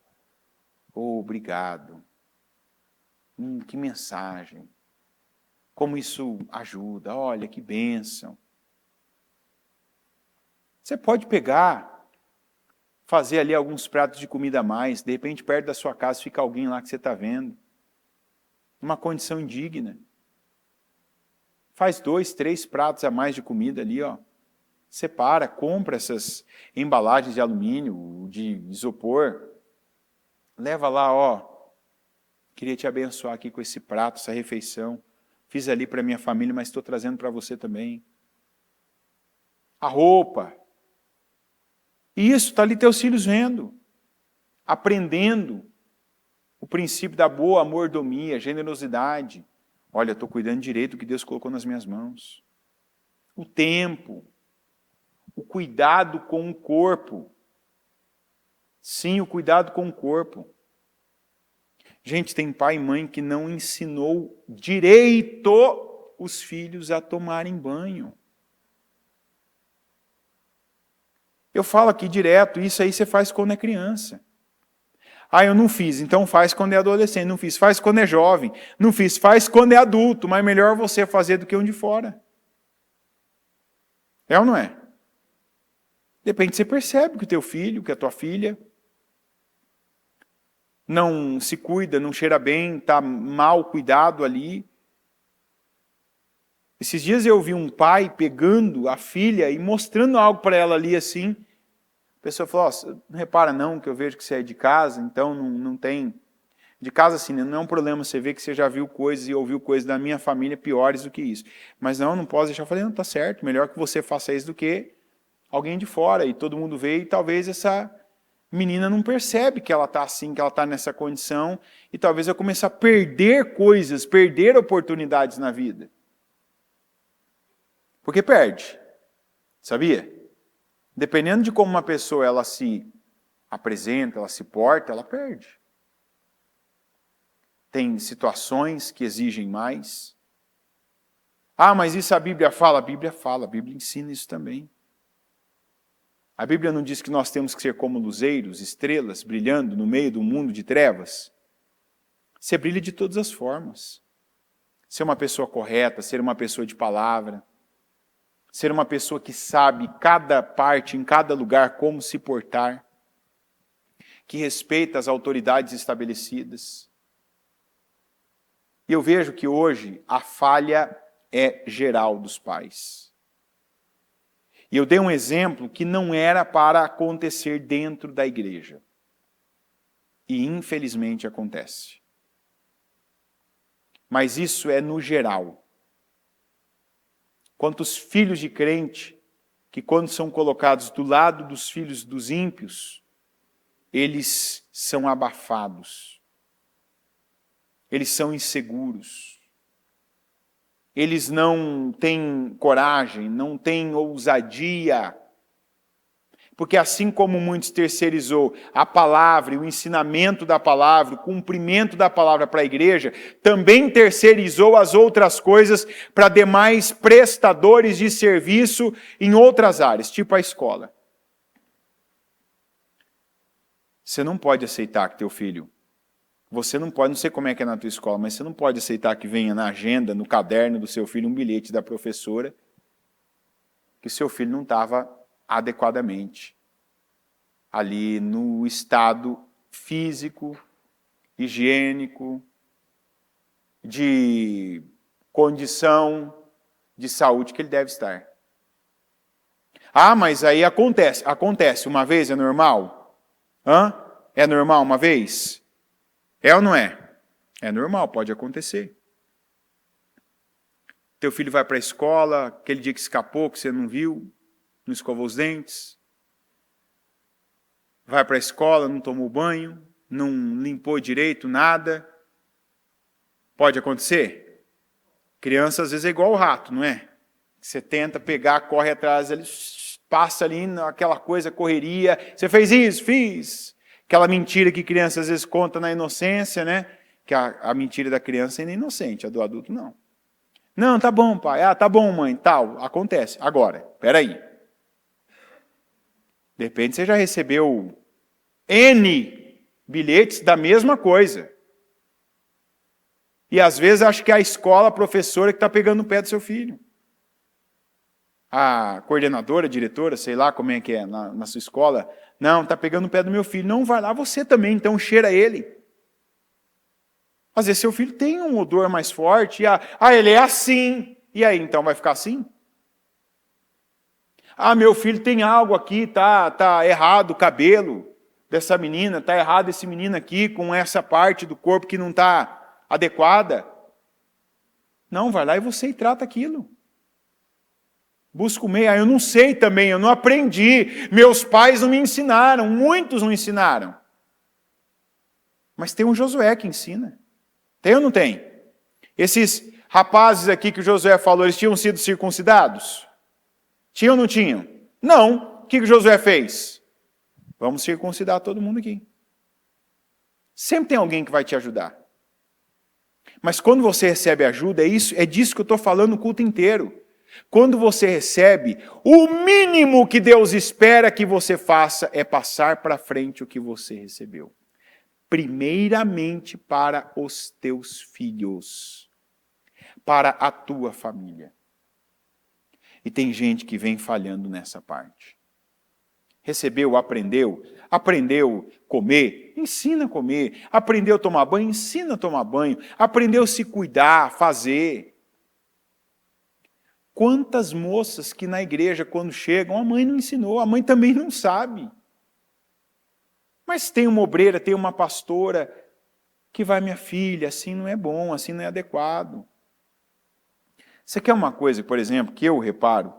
Oh, obrigado. Que mensagem. Como isso ajuda. Olha, que bênção. Você pode pegar, fazer ali alguns pratos de comida a mais. De repente, perto da sua casa, fica alguém lá que você está vendo. Numa condição indigna. Faz 2, 3 pratos a mais de comida ali, ó. Separa, compra essas embalagens de alumínio, de isopor. Leva lá, ó. Queria te abençoar aqui com esse prato, essa refeição. Fiz ali para minha família, mas estou trazendo para você também. A roupa. E isso está ali teus filhos vendo. Aprendendo o princípio da boa mordomia, generosidade. Olha, estou cuidando direito do que Deus colocou nas minhas mãos. O tempo. O cuidado com o corpo. Sim, o cuidado com o corpo. Gente, tem pai e mãe que não ensinou direito os filhos a tomarem banho. Eu falo aqui direto, isso aí você faz quando é criança. Ah, eu não fiz, então faz quando é adolescente. Não fiz, faz quando é jovem. Não fiz, faz quando é adulto. Mas melhor você fazer do que um de fora. É ou não é? De repente você percebe que o teu filho, que a tua filha não se cuida, não cheira bem, está mal cuidado ali. Esses dias eu vi um pai pegando a filha e mostrando algo para ela ali assim. A pessoa falou, não repara não, que eu vejo que você é de casa, então não tem... De casa assim, não é um problema você ver que você já viu coisas e ouviu coisas da minha família piores do que isso. Mas não posso deixar. Eu falei, não, tá certo, melhor que você faça isso do que alguém de fora. E todo mundo vê e talvez essa menina não percebe que ela está assim, que ela está nessa condição. E talvez eu comece a perder coisas, perder oportunidades na vida. Porque perde, sabia? Dependendo de como uma pessoa ela se apresenta, ela se porta, ela perde. Tem situações que exigem mais. Ah, mas isso a Bíblia fala? A Bíblia fala, a Bíblia ensina isso também. A Bíblia não diz que nós temos que ser como luzeiros, estrelas, brilhando no meio do mundo de trevas? Você brilha de todas as formas. Ser uma pessoa correta, ser uma pessoa de palavra, ser uma pessoa que sabe cada parte, em cada lugar, como se portar, que respeita as autoridades estabelecidas. E eu vejo que hoje a falha é geral dos pais. E eu dei um exemplo que não era para acontecer dentro da igreja. E infelizmente acontece. Mas isso é no geral. Quantos filhos de crente, que quando são colocados do lado dos filhos dos ímpios, eles são abafados. Eles são inseguros. Eles não têm coragem, não têm ousadia. Porque assim como muitos terceirizou a palavra, o ensinamento da palavra, o cumprimento da palavra para a igreja, também terceirizou as outras coisas para demais prestadores de serviço em outras áreas, tipo a escola. Você não pode aceitar que teu filho, você não pode, não sei como é que é na tua escola, mas você não pode aceitar que venha na agenda, no caderno do seu filho, um bilhete da professora, que seu filho não estava adequadamente ali no estado físico, higiênico, de condição de saúde que ele deve estar. Ah, mas aí acontece uma vez, é normal? É normal uma vez? É ou não é? É normal, pode acontecer. Teu filho vai para a escola, aquele dia que escapou, que você não viu, não escovou os dentes. Vai para a escola, não tomou banho, não limpou direito, nada. Pode acontecer? Criança às vezes é igual o rato, não é? Você tenta pegar, corre atrás, ele passa ali naquela coisa, correria. Você fez isso? Fiz. Aquela mentira que criança às vezes conta na inocência, né? Que a mentira da criança é inocente, a do adulto não. Não, tá bom, pai. Ah, tá bom, mãe. Tal. Acontece. Agora, peraí. De repente você já recebeu N bilhetes da mesma coisa. E às vezes acho que é a escola, a professora que está pegando o pé do seu filho. A coordenadora, a diretora, sei lá como é que é na sua escola. Não, está pegando o pé do meu filho. Não, vai lá você também, então cheira ele. Às vezes seu filho tem um odor mais forte. Ele é assim. E aí, então vai ficar assim? Meu filho tem algo aqui, tá errado o cabelo dessa menina, tá errado esse menino aqui com essa parte do corpo que não está adequada. Não, vai lá e você trata aquilo. Busca o meio. Eu não sei também, eu não aprendi. Meus pais não me ensinaram, muitos não ensinaram. Mas tem um Josué que ensina. Tem ou não tem? Esses rapazes aqui que o Josué falou, eles tinham sido circuncidados? Tinham ou não tinham? Não. O que o Josué fez? Vamos circuncidar todo mundo aqui. Sempre tem alguém que vai te ajudar. Mas quando você recebe ajuda, é disso que eu estou falando o culto inteiro. Quando você recebe, o mínimo que Deus espera que você faça é passar para frente o que você recebeu. Primeiramente para os teus filhos, para a tua família. E tem gente que vem falhando nessa parte. Recebeu, aprendeu a comer, ensina a comer. Aprendeu a tomar banho, ensina a tomar banho. Aprendeu a se cuidar, fazer. Quantas moças que na igreja, quando chegam, a mãe não ensinou, a mãe também não sabe. Mas tem uma obreira, tem uma pastora que vai, minha filha, assim não é bom, assim não é adequado. Você quer uma coisa, por exemplo, que eu reparo?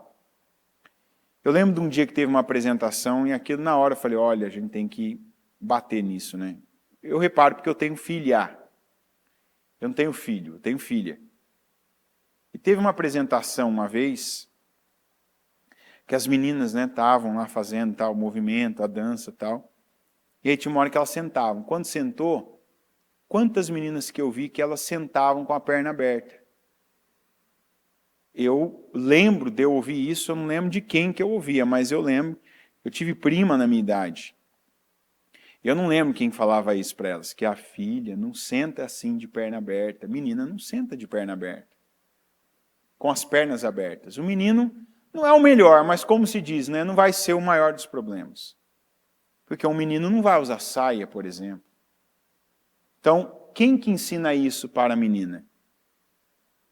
Eu lembro de um dia que teve uma apresentação e aquilo na hora eu falei, olha, a gente tem que bater nisso, né? Eu reparo porque eu tenho filha. Eu não tenho filho, eu tenho filha. E teve uma apresentação uma vez que as meninas estavam lá fazendo tal, o movimento, a dança e tal. E aí tinha uma hora que elas sentavam. Quando sentou, quantas meninas que eu vi que elas sentavam com a perna aberta? Eu lembro de eu ouvir isso, eu não lembro de quem que eu ouvia, mas eu lembro, eu tive prima na minha idade. Eu não lembro quem falava isso para elas, que a filha não senta assim de perna aberta. A menina não senta de perna aberta, com as pernas abertas. O menino não é o melhor, mas como se diz, não vai ser o maior dos problemas. Porque um menino não vai usar saia, por exemplo. Então, quem que ensina isso para a menina?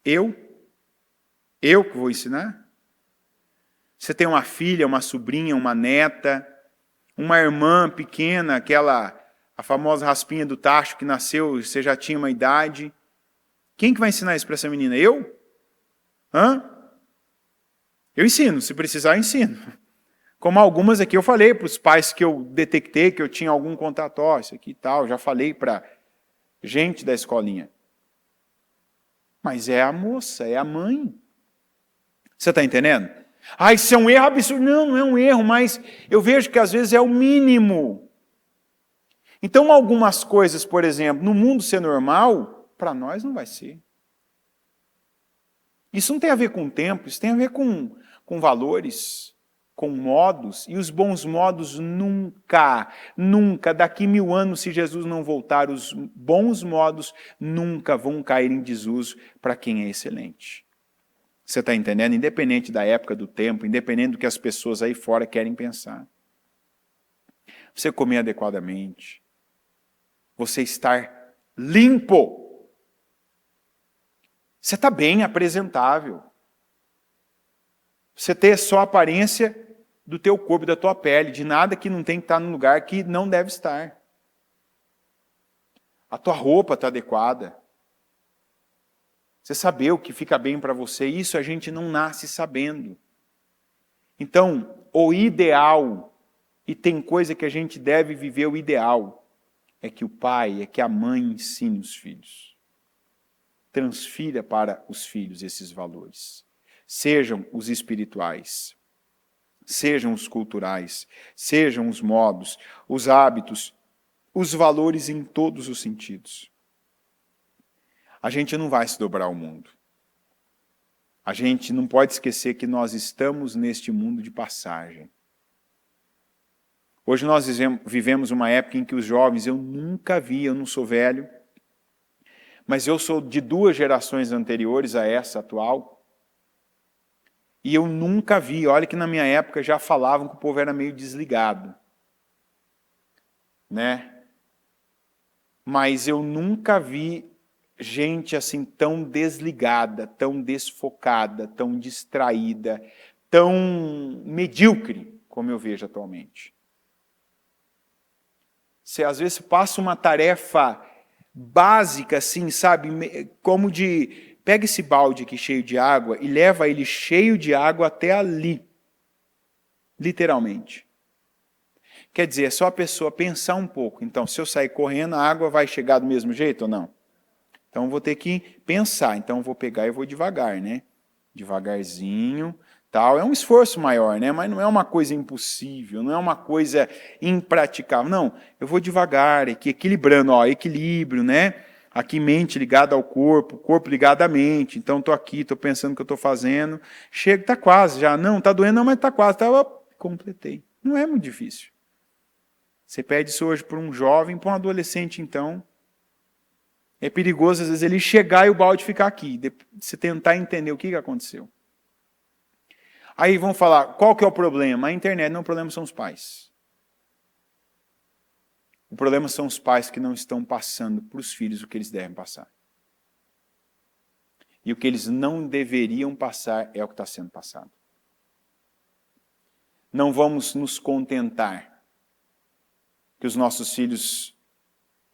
Eu? Eu que vou ensinar? Você tem uma filha, uma sobrinha, uma neta, uma irmã pequena, a famosa raspinha do tacho que nasceu e você já tinha uma idade. Quem que vai ensinar isso para essa menina? Eu? Eu ensino, se precisar eu ensino. Como algumas aqui eu falei para os pais que eu detectei que eu tinha algum contato, isso aqui e tal, já falei para gente da escolinha. Mas é a moça, é a mãe. Você está entendendo? Isso é um erro absurdo. Não, não é um erro, mas eu vejo que às vezes é o mínimo. Então algumas coisas, por exemplo, no mundo ser normal, para nós não vai ser. Isso não tem a ver com tempo, isso tem a ver com valores, com modos, e os bons modos nunca, daqui 1000 anos, se Jesus não voltar, os bons modos nunca vão cair em desuso para quem é excelente. Você está entendendo? Independente da época do tempo, independente do que as pessoas aí fora querem pensar. Você comer adequadamente, você estar limpo, você está bem apresentável. Você ter só a aparência do teu corpo, da tua pele, de nada que não tem que estar no lugar que não deve estar. A tua roupa está adequada. Você saber o que fica bem para você, isso a gente não nasce sabendo. Então, o ideal, e tem coisa que a gente deve viver o ideal, é que o pai, é que a mãe ensine os filhos. Transfira para os filhos esses valores. Sejam os espirituais, sejam os culturais, sejam os modos, os hábitos, os valores em todos os sentidos. A gente não vai se dobrar ao mundo. A gente não pode esquecer que nós estamos neste mundo de passagem. Hoje nós vivemos uma época em que os jovens, eu nunca vi, eu não sou velho, mas eu sou de 2 gerações anteriores a essa atual, e eu nunca vi, olha que na minha época já falavam que o povo era meio desligado, né? Mas eu nunca vi gente assim tão desligada, tão desfocada, tão distraída, tão medíocre como eu vejo atualmente. Você às vezes passa uma tarefa básica assim, sabe, como de pega esse balde aqui cheio de água e leva ele cheio de água até ali, literalmente. Quer dizer, é só a pessoa pensar um pouco. Então, se eu sair correndo, a água vai chegar do mesmo jeito ou não? Então, eu vou ter que pensar. Então, eu vou pegar e vou devagar, né? Devagarzinho, tal. É um esforço maior, né? Mas não é uma coisa impossível, não é uma coisa impraticável. Não, eu vou devagar, aqui, equilibrando, ó, equilíbrio, né? Aqui, mente ligada ao corpo ligado à mente. Então, estou aqui, estou pensando o que eu estou fazendo. Chega, está quase já. Não, está doendo, não, mas está quase. Completei. Não é muito difícil. Você pede isso hoje para um jovem, para um adolescente, então. É perigoso, às vezes, ele chegar e o balde ficar aqui. Você tentar entender o que aconteceu. Aí vão falar, qual que é o problema? A internet, não, o problema são os pais. O problema são os pais que não estão passando para os filhos o que eles devem passar. E o que eles não deveriam passar é o que está sendo passado. Não vamos nos contentar que os nossos filhos,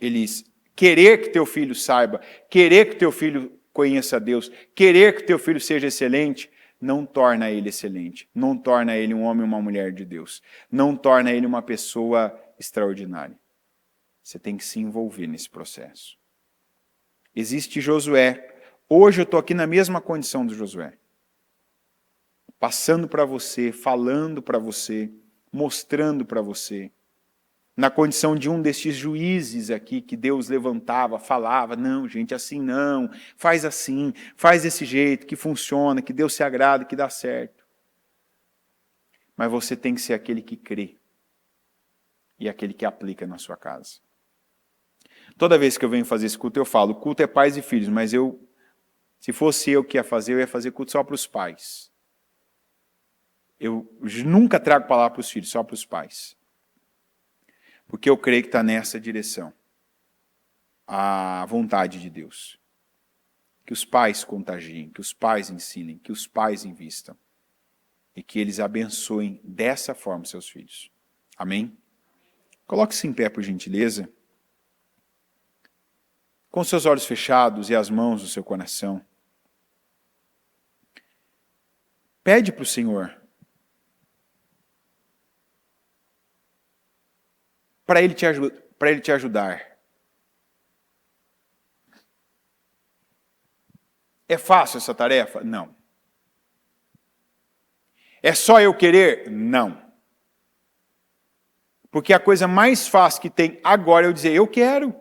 eles querer que teu filho saiba, querer que teu filho conheça a Deus, querer que teu filho seja excelente, não torna ele excelente, não torna ele um homem ou uma mulher de Deus, não torna ele uma pessoa extraordinária. Você tem que se envolver nesse processo. Existe Josué. Hoje eu estou aqui na mesma condição do Josué. Passando para você, falando para você, mostrando para você. Na condição de um destes juízes aqui que Deus levantava, falava, não, gente, assim não, faz assim, faz desse jeito, que funciona, que Deus se agrada, que dá certo. Mas você tem que ser aquele que crê e aquele que aplica na sua casa. Toda vez que eu venho fazer esse culto, eu falo, o culto é pais e filhos, mas se fosse eu que ia fazer, eu ia fazer culto só para os pais. Eu nunca trago palavra para os filhos, só para os pais. Porque eu creio que está nessa direção. A vontade de Deus. Que os pais contagiem, que os pais ensinem, que os pais invistam. E que eles abençoem dessa forma seus filhos. Amém? Coloque-se em pé, por gentileza. Com seus olhos fechados e as mãos no seu coração. Pede para o Senhor. Para Ele te ajudar. É fácil essa tarefa? Não. É só eu querer? Não. Porque a coisa mais fácil que tem agora é eu dizer, eu quero.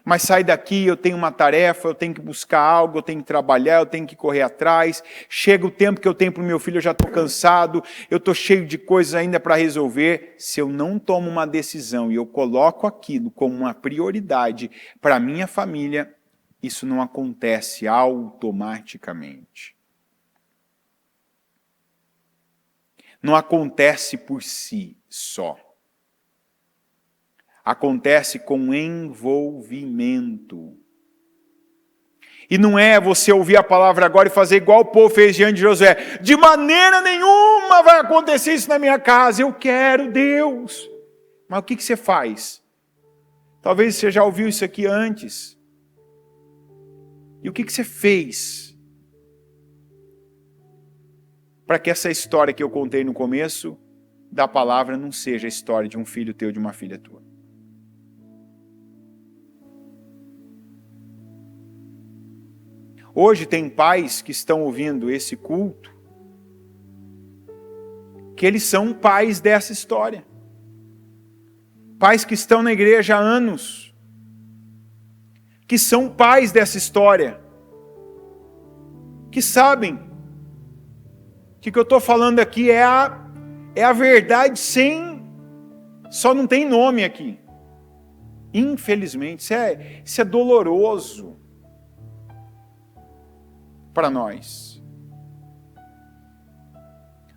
Mas sai daqui, eu tenho uma tarefa, eu tenho que buscar algo, eu tenho que trabalhar, eu tenho que correr atrás. Chega o tempo que eu tenho para o meu filho, eu já estou cansado, eu estou cheio de coisas ainda para resolver. Se eu não tomo uma decisão e eu coloco aquilo como uma prioridade para a minha família, isso não acontece automaticamente. Não acontece por si só. Acontece com envolvimento. E não é você ouvir a palavra agora e fazer igual o povo fez diante de Josué. De maneira nenhuma vai acontecer isso na minha casa. Eu quero Deus. Mas o que você faz? Talvez você já ouviu isso aqui antes. E o que você fez? Para que essa história que eu contei no começo da palavra não seja a história de um filho teu, de uma filha tua. Hoje tem pais que estão ouvindo esse culto Porque eles são pais dessa história. Pais que estão na igreja há anos. Que são pais dessa história. Que sabem que o que eu estou falando aqui é a verdade só não tem nome aqui. Infelizmente, isso é doloroso para nós.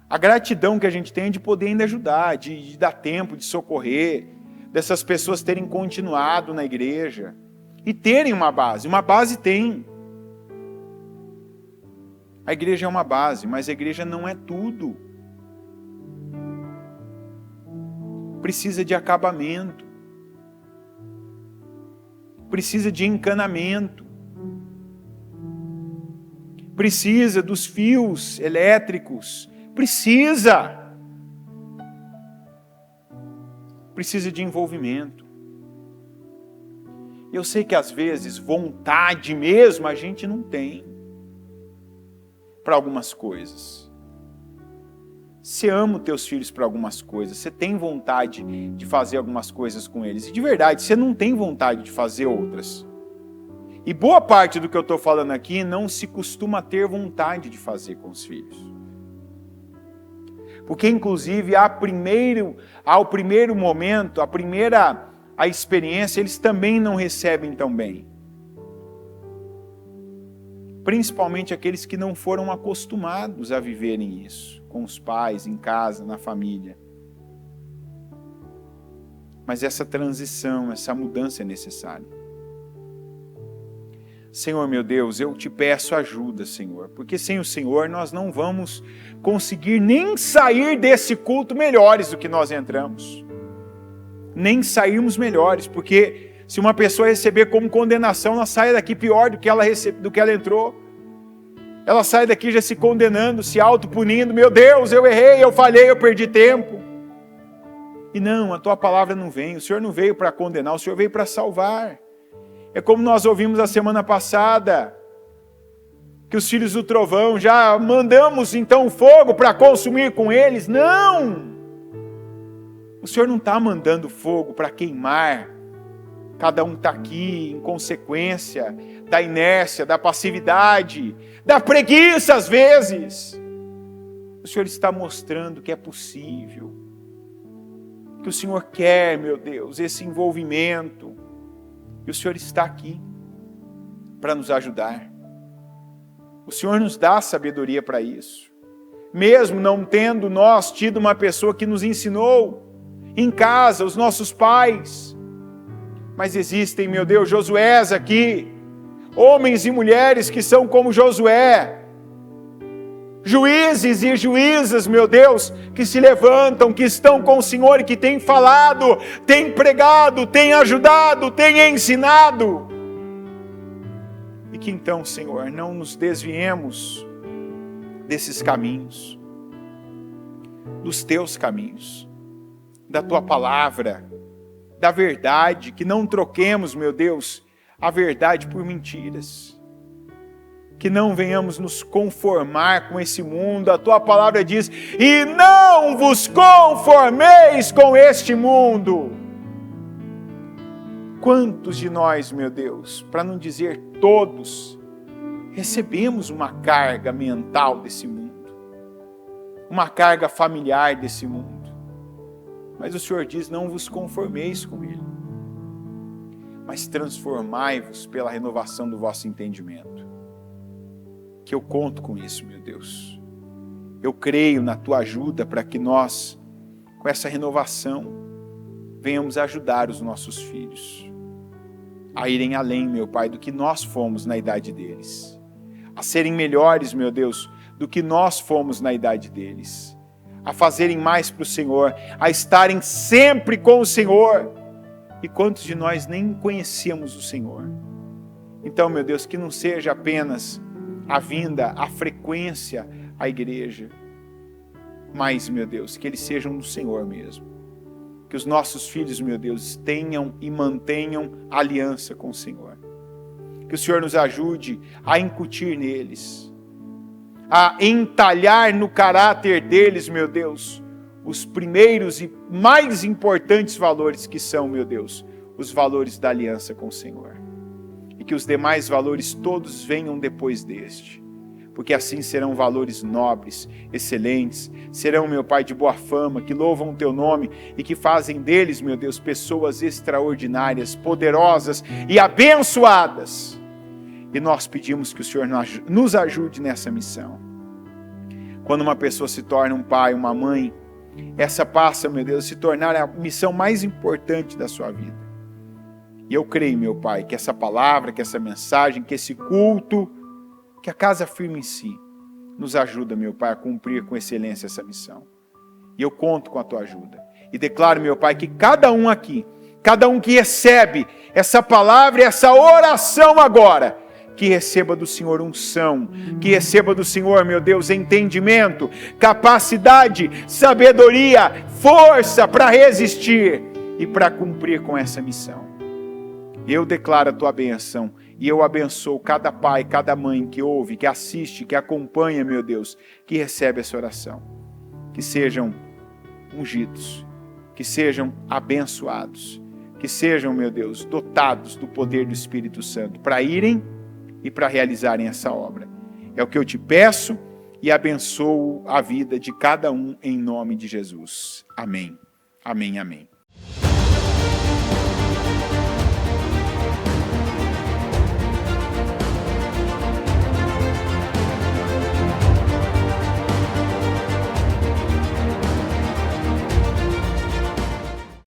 A gratidão que a gente tem é de poder ainda ajudar, de dar tempo, de socorrer, dessas pessoas terem continuado na igreja e terem uma base. Uma base tem. A igreja é uma base, mas a igreja não é tudo. Precisa de acabamento. Precisa de encanamento. Precisa dos fios elétricos. Precisa de envolvimento. Eu sei que às vezes vontade mesmo a gente não tem para algumas coisas. Você ama os teus filhos para algumas coisas, você tem vontade de fazer algumas coisas com eles, e de verdade, você não tem vontade de fazer outras. E boa parte do que eu estou falando aqui não se costuma ter vontade de fazer com os filhos. Porque, inclusive, ao primeiro momento, a experiência, eles também não recebem tão bem. Principalmente aqueles que não foram acostumados a viverem isso, com os pais, em casa, na família. Mas essa transição, essa mudança é necessária. Senhor meu Deus, eu te peço ajuda, Senhor, porque sem o Senhor nós não vamos conseguir nem sair desse culto melhores do que nós entramos. Nem sairmos melhores, porque se uma pessoa receber como condenação, ela sai daqui pior do que ela entrou. Ela sai daqui já se condenando, se autopunindo. Meu Deus, eu errei, eu falhei, eu perdi tempo. E não, a tua palavra não vem. O Senhor não veio para condenar, o Senhor veio para salvar. É como nós ouvimos a semana passada, que os filhos do trovão, já mandamos então fogo para consumir com eles. Não! O Senhor não está mandando fogo para queimar. Cada um está aqui em consequência da inércia, da passividade, da preguiça às vezes. O Senhor está mostrando que é possível. Que o Senhor quer, meu Deus, esse envolvimento. E o Senhor está aqui para nos ajudar. O Senhor nos dá sabedoria para isso. Mesmo não tendo nós tido uma pessoa que nos ensinou em casa, os nossos pais. Mas existem, meu Deus, Josués aqui. Homens e mulheres que são como Josué. Juízes e juízas, meu Deus, que se levantam, que estão com o Senhor e que têm falado, têm pregado, têm ajudado, têm ensinado. E que então, Senhor, não nos desviemos desses caminhos, dos teus caminhos, da tua palavra, da verdade, que não troquemos, meu Deus, a verdade por mentiras. Que não venhamos nos conformar com esse mundo. A tua palavra diz, e não vos conformeis com este mundo. Quantos de nós, meu Deus, para não dizer todos, recebemos uma carga mental desse mundo, uma carga familiar desse mundo. Mas o Senhor diz, não vos conformeis com ele, mas transformai-vos pela renovação do vosso entendimento. Que eu conto com isso, meu Deus. Eu creio na tua ajuda para que nós, com essa renovação, venhamos ajudar os nossos filhos a irem além, meu Pai, do que nós fomos na idade deles, a serem melhores, meu Deus, do que nós fomos na idade deles, a fazerem mais para o Senhor, a estarem sempre com o Senhor. E quantos de nós nem conhecemos o Senhor? Então, meu Deus, que não seja apenas a vinda, a frequência à igreja, mas, meu Deus, que eles sejam do Senhor mesmo. Que os nossos filhos, meu Deus, tenham e mantenham aliança com o Senhor. Que o Senhor nos ajude a incutir neles, a entalhar no caráter deles, meu Deus, os primeiros e mais importantes valores que são, meu Deus, os valores da aliança com o Senhor. E que os demais valores todos venham depois deste. Porque assim serão valores nobres, excelentes, serão, meu Pai, de boa fama, que louvam o Teu nome e que fazem deles, meu Deus, pessoas extraordinárias, poderosas e abençoadas. E nós pedimos que o Senhor nos ajude nessa missão. Quando uma pessoa se torna um pai, uma mãe, essa passa, meu Deus, a se tornar a missão mais importante da sua vida. E eu creio, meu Pai, que essa palavra, que essa mensagem, que esse culto, que a Casa Firme em Si, nos ajuda, meu Pai, a cumprir com excelência essa missão. E eu conto com a Tua ajuda. E declaro, meu Pai, que cada um aqui, cada um que recebe essa palavra e essa oração agora, que receba do Senhor unção, que receba do Senhor, meu Deus, entendimento, capacidade, sabedoria, força para resistir e para cumprir com essa missão. Eu declaro a Tua bênção e eu abençoo cada pai, cada mãe que ouve, que assiste, que acompanha, meu Deus, que recebe essa oração. Que sejam ungidos, que sejam abençoados, que sejam, meu Deus, dotados do poder do Espírito Santo para irem e para realizarem essa obra. É o que eu te peço e abençoo a vida de cada um em nome de Jesus. Amém. Amém, amém.